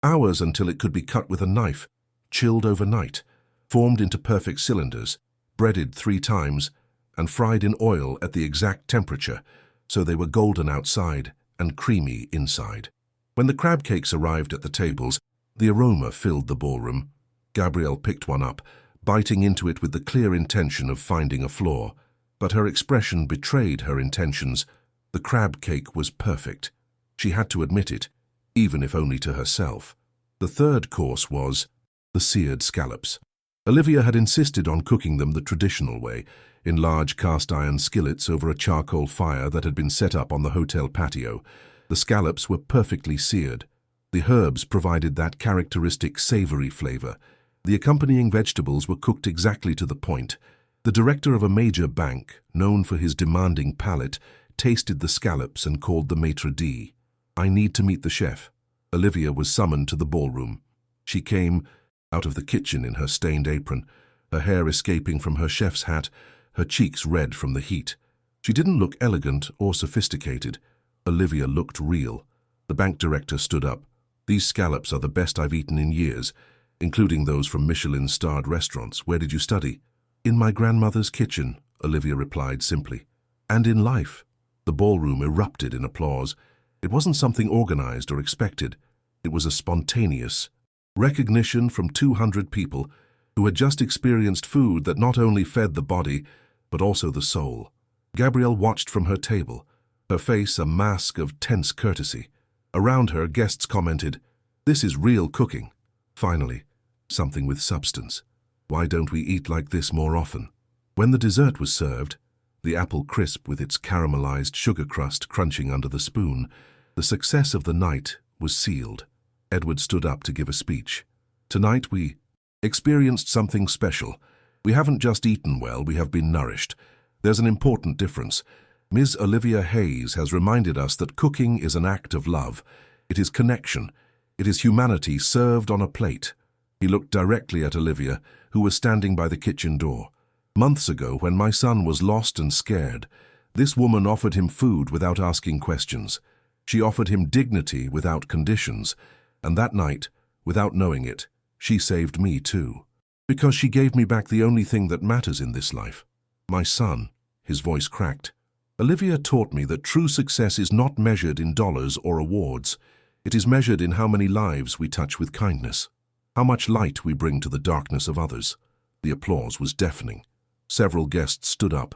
hours until it could be cut with a knife, chilled overnight, formed into perfect cylinders, breaded 3 times, and fried in oil at the exact temperature, so they were golden outside and creamy inside. When the crab cakes arrived at the tables, the aroma filled the ballroom. Gabrielle picked one up, biting into it with the clear intention of finding a flaw. But her expression betrayed her intentions. The crab cake was perfect. She had to admit it, even if only to herself. The third course was the seared scallops. Olivia had insisted on cooking them the traditional way, in large cast-iron skillets over a charcoal fire that had been set up on the hotel patio. The scallops were perfectly seared. The herbs provided that characteristic savory flavor. The accompanying vegetables were cooked exactly to the point. The director of a major bank, known for his demanding palate, tasted the scallops and called the maitre d'. "I need to meet the chef." Olivia was summoned to the ballroom. She came out of the kitchen in her stained apron, her hair escaping from her chef's hat, her cheeks red from the heat. She didn't look elegant or sophisticated. Olivia looked real. The bank director stood up. "These scallops are the best I've eaten in years, including those from Michelin-starred restaurants. Where did you study?" "In my grandmother's kitchen," Olivia replied simply. "And in life." The ballroom erupted in applause. It wasn't something organized or expected. It was a spontaneous recognition from 200 people who had just experienced food that not only fed the body, but also the soul. Gabrielle watched from her table, her face a mask of tense courtesy. Around her, guests commented, "This is real cooking." Finally, something with substance. Why don't we eat like this more often? When the dessert was served, the apple crisp with its caramelized sugar crust crunching under the spoon, the success of the night was sealed. Edward stood up to give a speech. "Tonight we experienced something special. We haven't just eaten well, we have been nourished. There's an important difference. Ms. Olivia Hayes has reminded us that cooking is an act of love. It is connection. It is humanity served on a plate." He looked directly at Olivia, who was standing by the kitchen door. "Months ago, when my son was lost and scared, this woman offered him food without asking questions. She offered him dignity without conditions. And that night, without knowing it, she saved me too. Because she gave me back the only thing that matters in this life. My son." His voice cracked. "Olivia taught me that true success is not measured in dollars or awards. It is measured in how many lives we touch with kindness, how much light we bring to the darkness of others." The applause was deafening. Several guests stood up.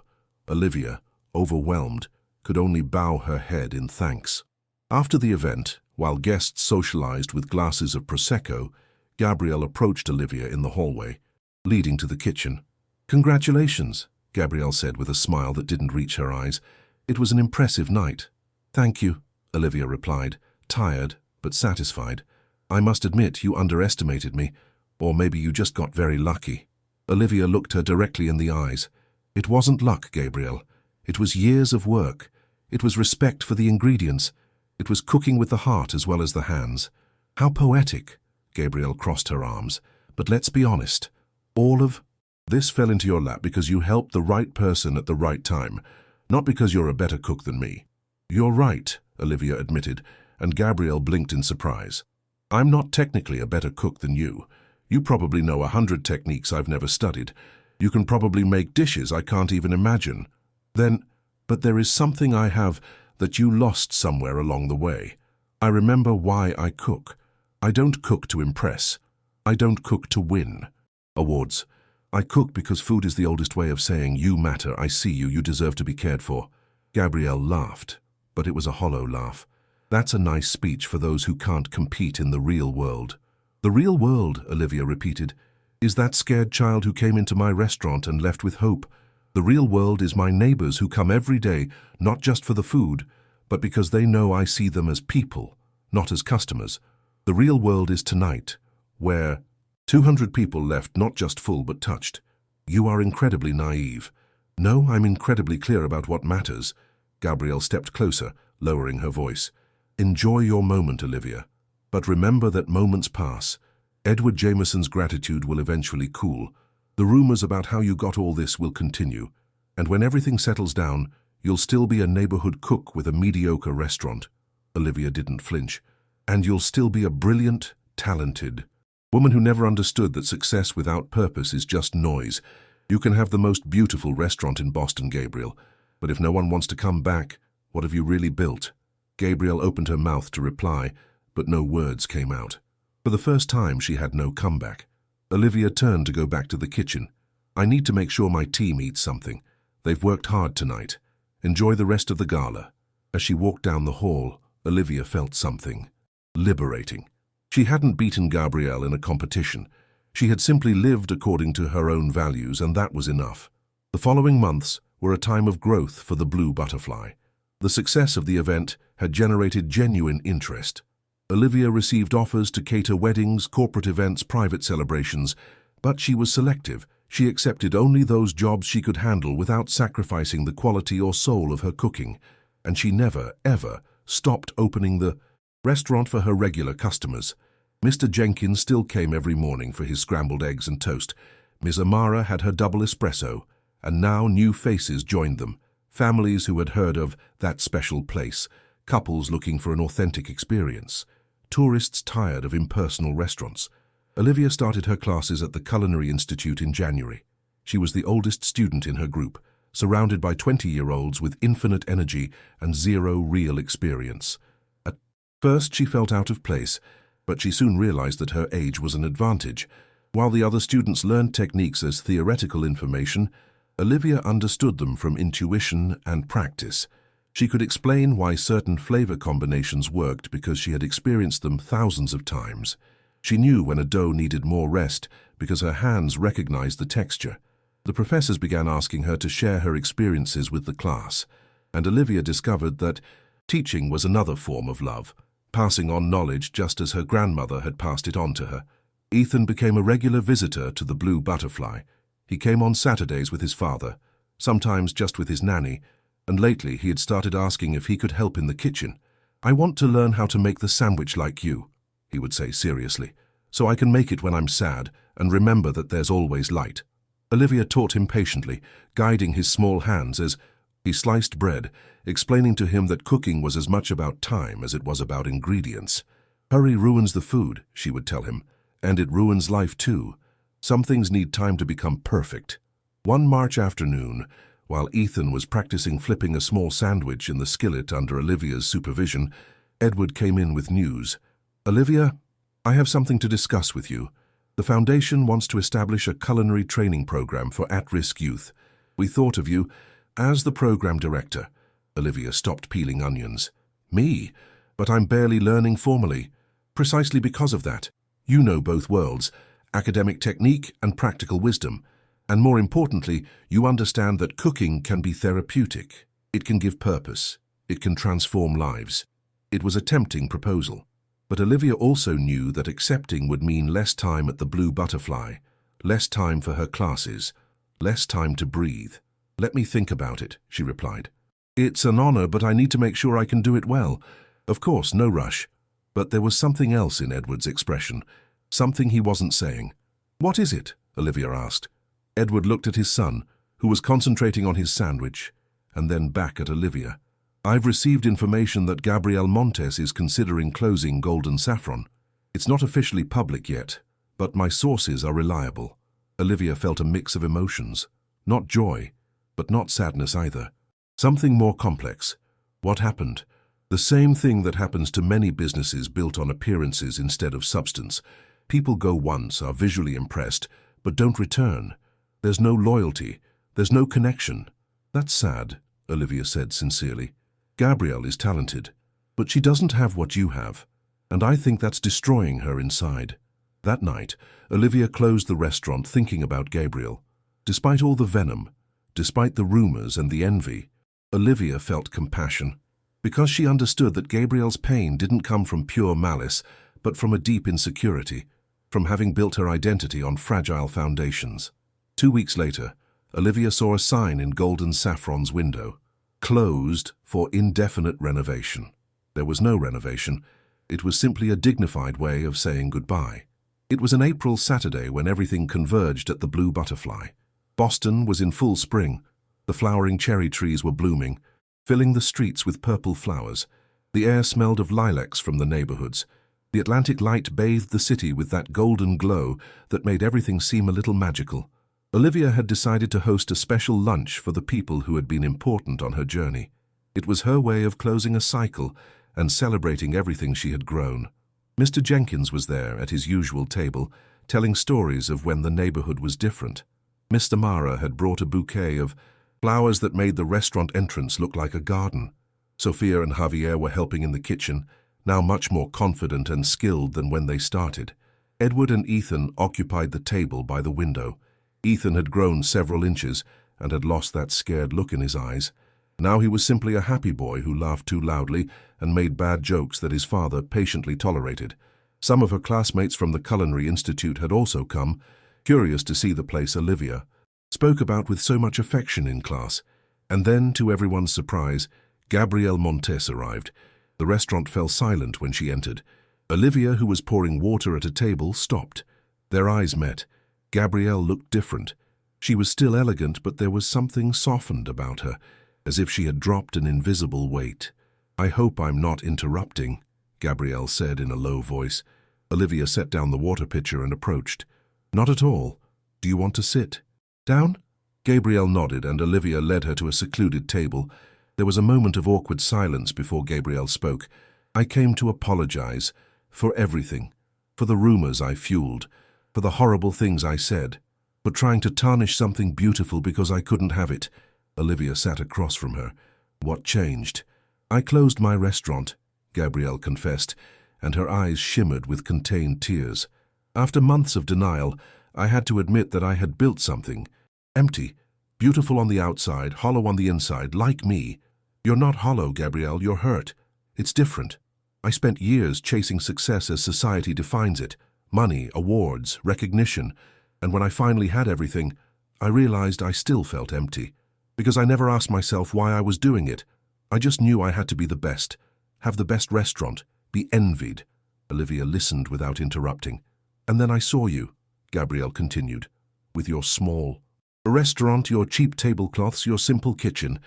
Olivia, overwhelmed, could only bow her head in thanks. After the event, while guests socialized with glasses of Prosecco, Gabrielle approached Olivia in the hallway, leading to the kitchen. "Congratulations," Gabrielle said with a smile that didn't reach her eyes. "It was an impressive night." "Thank you," Olivia replied, tired but satisfied. "I must admit you underestimated me, or maybe you just got very lucky." Olivia looked her directly in the eyes. "It wasn't luck, Gabrielle. It was years of work. It was respect for the ingredients. It was cooking with the heart as well as the hands." "How poetic," Gabrielle crossed her arms. "But let's be honest. All of This fell into your lap because you helped the right person at the right time, not because you're a better cook than me." "You're right," Olivia admitted, and Gabrielle blinked in surprise. "I'm not technically a better cook than you. You probably know 100 techniques I've never studied. You can probably make dishes I can't even imagine. But there is something I have that you lost somewhere along the way. I remember why I cook. I don't cook to impress. I don't cook to win awards. I cook because food is the oldest way of saying, you matter, I see you, you deserve to be cared for." Gabrielle laughed, but it was a hollow laugh. "That's a nice speech for those who can't compete in the real world." "The real world," Olivia repeated, "is that scared child who came into my restaurant and left with hope. The real world is my neighbors who come every day, not just for the food, but because they know I see them as people, not as customers. The real world is tonight, where 200 people left not just full but touched. You are incredibly naive." "No, I'm incredibly clear about what matters." Gabrielle stepped closer, lowering her voice. "Enjoy your moment, Olivia. But remember that moments pass. Edward Jameson's gratitude will eventually cool. The rumors about how you got all this will continue. And when everything settles down, you'll still be a neighborhood cook with a mediocre restaurant." Olivia didn't flinch. "And you'll still be a brilliant, talented woman who never understood that success without purpose is just noise. You can have the most beautiful restaurant in Boston, Gabrielle, but if no one wants to come back, what have you really built?" Gabrielle opened her mouth to reply, but no words came out. For the first time, she had no comeback. Olivia turned to go back to the kitchen. "I need to make sure my team eats something. They've worked hard tonight. Enjoy the rest of the gala." As she walked down the hall, Olivia felt something liberating. She hadn't beaten Gabrielle in a competition. She had simply lived according to her own values, and that was enough. The following months were a time of growth for the Blue Butterfly. The success of the event had generated genuine interest. Olivia received offers to cater weddings, corporate events, private celebrations, but she was selective. She accepted only those jobs she could handle without sacrificing the quality or soul of her cooking, and she never, ever stopped opening the restaurant for her regular customers. Mr. Jenkins still came every morning for his scrambled eggs and toast. Ms. Amara had her double espresso, and now new faces joined them. Families who had heard of that special place, couples looking for an authentic experience, tourists tired of impersonal restaurants. Olivia started her classes at the Culinary Institute in January. She was the oldest student in her group, surrounded by 20-year-olds with infinite energy and zero real experience. At first she felt out of place, but she soon realized that her age was an advantage. While the other students learned techniques as theoretical information, Olivia understood them from intuition and practice. She could explain why certain flavor combinations worked because she had experienced them thousands of times. She knew when a dough needed more rest because her hands recognized the texture. The professors began asking her to share her experiences with the class, and Olivia discovered that teaching was another form of love, passing on knowledge just as her grandmother had passed it on to her. Ethan became a regular visitor to the Blue Butterfly. He came on Saturdays with his father, sometimes just with his nanny, and lately he had started asking if he could help in the kitchen. "I want to learn how to make the sandwich like you," he would say seriously, "so I can make it when I'm sad and remember that there's always light." Olivia taught him patiently, guiding his small hands as he sliced bread, explaining to him that cooking was as much about time as it was about ingredients. "Hurry ruins the food," she would tell him, "and it ruins life too. Some things need time to become perfect." One March afternoon, while Ethan was practicing flipping a small sandwich in the skillet under Olivia's supervision, Edward came in with news. "Olivia, I have something to discuss with you. The Foundation wants to establish a culinary training program for at-risk youth. We thought of you as the program director." Olivia stopped peeling onions. "Me? But I'm barely learning formally." "Precisely because of that. You know both worlds, academic technique and practical wisdom. And more importantly, you understand that cooking can be therapeutic. It can give purpose. It can transform lives." It was a tempting proposal. But Olivia also knew that accepting would mean less time at the Blue Butterfly, less time for her classes, less time to breathe. "Let me think about it," she replied. "It's an honor, but I need to make sure I can do it well. Of course, no rush." But there was something else in Edward's expression, something he wasn't saying. "What is it?" Olivia asked. Edward looked at his son, who was concentrating on his sandwich, and then back at Olivia. "I've received information that Gabrielle Montes is considering closing Golden Saffron. It's not officially public yet, but my sources are reliable." Olivia felt a mix of emotions. Not joy, but not sadness either. Something more complex. What happened? The same thing that happens to many businesses built on appearances instead of substance. People go once, are visually impressed, but don't return. There's no loyalty. There's no connection. "That's sad," Olivia said sincerely. "Gabrielle is talented, but she doesn't have what you have, and I think that's destroying her inside." That night, Olivia closed the restaurant thinking about Gabrielle. Despite all the venom, despite the rumors and the envy, Olivia felt compassion, because she understood that Gabrielle's pain didn't come from pure malice, but from a deep insecurity, from having built her identity on fragile foundations. 2 weeks later, Olivia saw a sign in Golden Saffron's window: "Closed for indefinite renovation." There was no renovation. It was simply a dignified way of saying goodbye. It was an April Saturday when everything converged at the Blue Butterfly. Boston was in full spring. The flowering cherry trees were blooming, filling the streets with purple flowers. The air smelled of lilacs from the neighborhoods. The Atlantic light bathed the city with that golden glow that made everything seem a little magical. Olivia had decided to host a special lunch for the people who had been important on her journey. It was her way of closing a cycle and celebrating everything she had grown. Mr. Jenkins was there at his usual table, telling stories of when the neighborhood was different. Mr. Mara had brought a bouquet of flowers that made the restaurant entrance look like a garden. Sophia and Javier were helping in the kitchen, now much more confident and skilled than when they started. Edward and Ethan occupied the table by the window. Ethan had grown several inches and had lost that scared look in his eyes. Now he was simply a happy boy who laughed too loudly and made bad jokes that his father patiently tolerated. Some of her classmates from the Culinary Institute had also come, curious to see the place Olivia spoke about with so much affection in class. And then, to everyone's surprise, Gabrielle Montes arrived. The restaurant fell silent when she entered. Olivia, who was pouring water at a table, stopped. Their eyes met. Gabrielle looked different. She was still elegant, but there was something softened about her, as if she had dropped an invisible weight. "I hope I'm not interrupting," Gabrielle said in a low voice. Olivia set down the water pitcher and approached. "Not at all. Do you want to sit down?" Gabrielle nodded, and Olivia led her to a secluded table. There was a moment of awkward silence before Gabrielle spoke. "I came to apologize for everything, for the rumors I fueled, for the horrible things I said, for trying to tarnish something beautiful because I couldn't have it." Olivia sat across from her. "What changed?" "I closed my restaurant," Gabrielle confessed, and her eyes shimmered with contained tears. "After months of denial, I had to admit that I had built something. Empty, beautiful on the outside, hollow on the inside, like me. You're not hollow, Gabrielle, you're hurt. It's different. I spent years chasing success as society defines it. Money, awards, recognition. And when I finally had everything, I realized I still felt empty. Because I never asked myself why I was doing it. I just knew I had to be the best, have the best restaurant, be envied." Olivia listened without interrupting. "And then I saw you," Gabrielle continued, "with your small restaurant, your cheap tablecloths, your simple kitchen,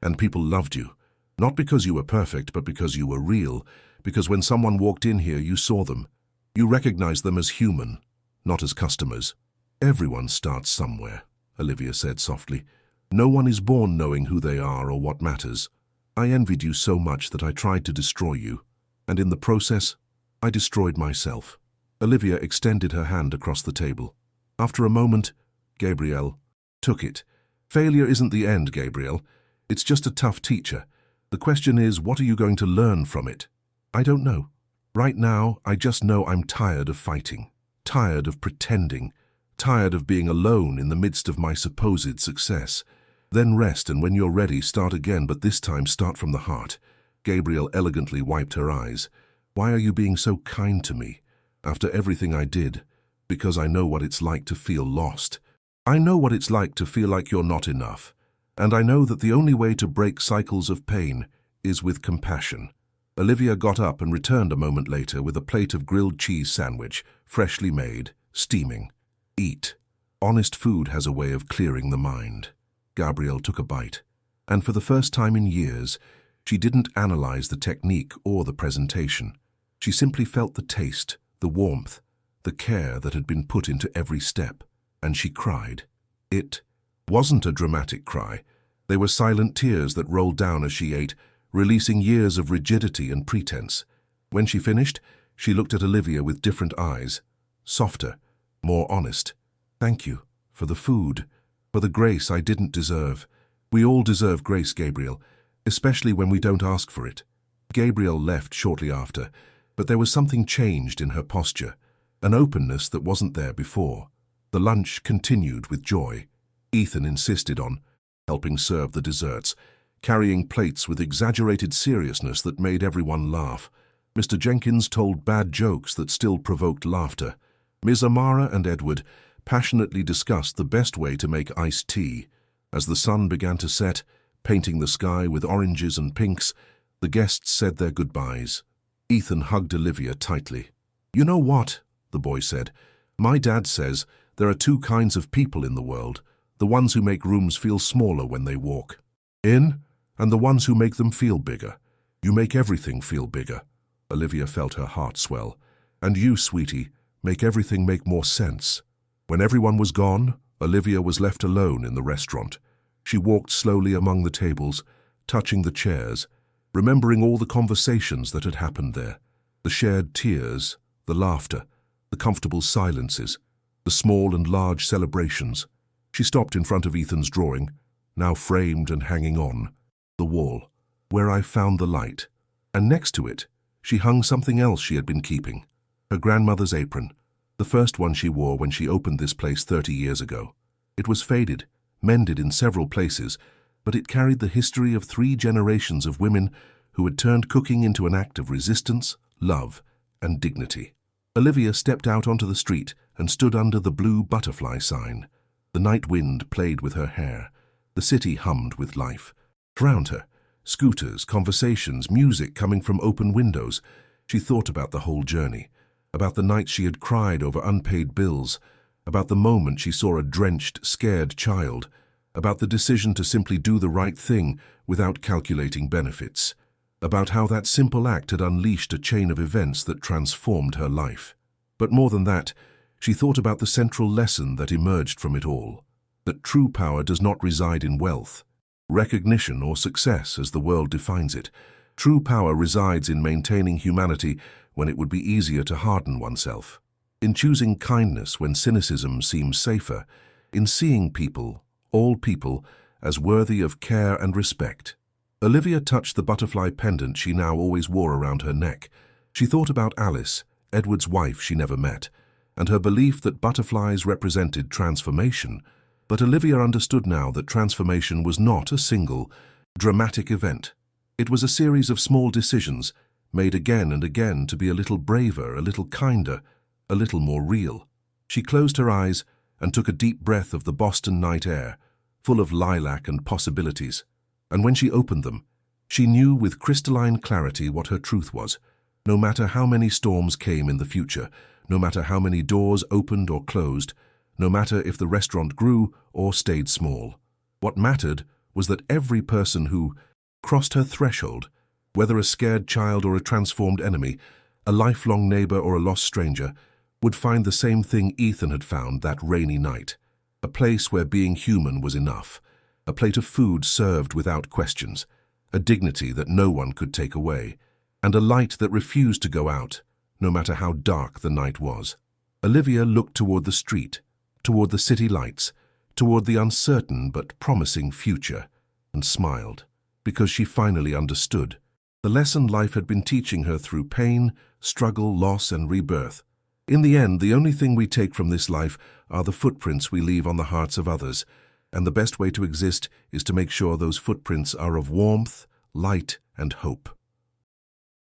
and people loved you. Not because you were perfect, but because you were real, because when someone walked in here, you saw them. You recognized them as human, not as customers." "Everyone starts somewhere," Olivia said softly. "No one is born knowing who they are or what matters. I envied you so much that I tried to destroy you, and in the process, I destroyed myself." Olivia extended her hand across the table. After a moment, Gabrielle took it. "Failure isn't the end, Gabrielle. It's just a tough teacher. The question is, what are you going to learn from it?" "I don't know. Right now, I just know I'm tired of fighting, tired of pretending, tired of being alone in the midst of my supposed success. Then rest, and when you're ready, start again, but this time start from the heart." Gabrielle elegantly wiped her eyes. "Why are you being so kind to me? After everything I did, because I know what it's like to feel lost. I know what it's like to feel like you're not enough. And I know that the only way to break cycles of pain is with compassion." Olivia got up and returned a moment later with a plate of grilled cheese sandwich, freshly made, steaming. "Eat." Honest food has a way of clearing the mind. Gabrielle took a bite, and for the first time in years, she didn't analyze the technique or the presentation. She simply felt the taste, the warmth, the care that had been put into every step, and she cried. It wasn't a dramatic cry. They were silent tears that rolled down as she ate, releasing years of rigidity and pretense. When she finished, she looked at Olivia with different eyes, softer, more honest. Thank you for the food, for the grace I didn't deserve. We all deserve grace, Gabrielle, especially when we don't ask for it. Gabrielle left shortly after, but there was something changed in her posture, an openness that wasn't there before. The lunch continued with joy. Ethan insisted on helping serve the desserts, carrying plates with exaggerated seriousness that made everyone laugh. Mr. Jenkins told bad jokes that still provoked laughter. Ms. Amara and Edward passionately discussed the best way to make iced tea. As the sun began to set, painting the sky with oranges and pinks, the guests said their goodbyes. Ethan hugged Olivia tightly. "You know what?" the boy said. "My dad says there are two kinds of people in the world, the ones who make rooms feel smaller when they walk in, and the ones who make them feel bigger. You make everything feel bigger." Olivia felt her heart swell. "And you, sweetie, make everything make more sense." When everyone was gone, Olivia was left alone in the restaurant. She walked slowly among the tables, touching the chairs, remembering all the conversations that had happened there, the shared tears, the laughter, the comfortable silences, the small and large celebrations. She stopped in front of Ethan's drawing, now framed and hanging on the wall, "Where I found the light." And next to it, she hung something else she had been keeping, her grandmother's apron, the first one she wore when she opened this place 30 years ago. It was faded, mended in several places, but it carried the history of 3 generations of women who had turned cooking into an act of resistance, love, and dignity. Olivia stepped out onto the street and stood under the blue butterfly sign. The night wind played with her hair. The city hummed with life. Around her, scooters, conversations, music coming from open windows. She thought about the whole journey, about the nights she had cried over unpaid bills, about the moment she saw a drenched, scared child, about the decision to simply do the right thing without calculating benefits, about how that simple act had unleashed a chain of events that transformed her life. But more than that, she thought about the central lesson that emerged from it all, that true power does not reside in wealth, recognition, or success as the world defines it. True power resides in maintaining humanity when it would be easier to harden oneself, in choosing kindness when cynicism seems safer, in seeing people, all people, as worthy of care and respect. Olivia touched the butterfly pendant she now always wore around her neck. She thought about Alice, Edward's wife she never met, and her belief that butterflies represented transformation. But Olivia understood now that transformation was not a single, dramatic event. It was a series of small decisions, made again and again to be a little braver, a little kinder, a little more real. She closed her eyes and took a deep breath of the Boston night air, full of lilac and possibilities. And when she opened them, she knew with crystalline clarity what her truth was. No matter how many storms came in the future, no matter how many doors opened or closed, no matter if the restaurant grew or stayed small, what mattered was that every person who crossed her threshold, whether a scared child or a transformed enemy, a lifelong neighbor or a lost stranger, would find the same thing Ethan had found that rainy night, a place where being human was enough, a plate of food served without questions, a dignity that no one could take away, and a light that refused to go out, no matter how dark the night was. Olivia looked toward the street, toward the city lights, toward the uncertain but promising future, and smiled, because she finally understood the lesson life had been teaching her through pain, struggle, loss, and rebirth. In the end, the only thing we take from this life are the footprints we leave on the hearts of others, and the best way to exist is to make sure those footprints are of warmth, light, and hope.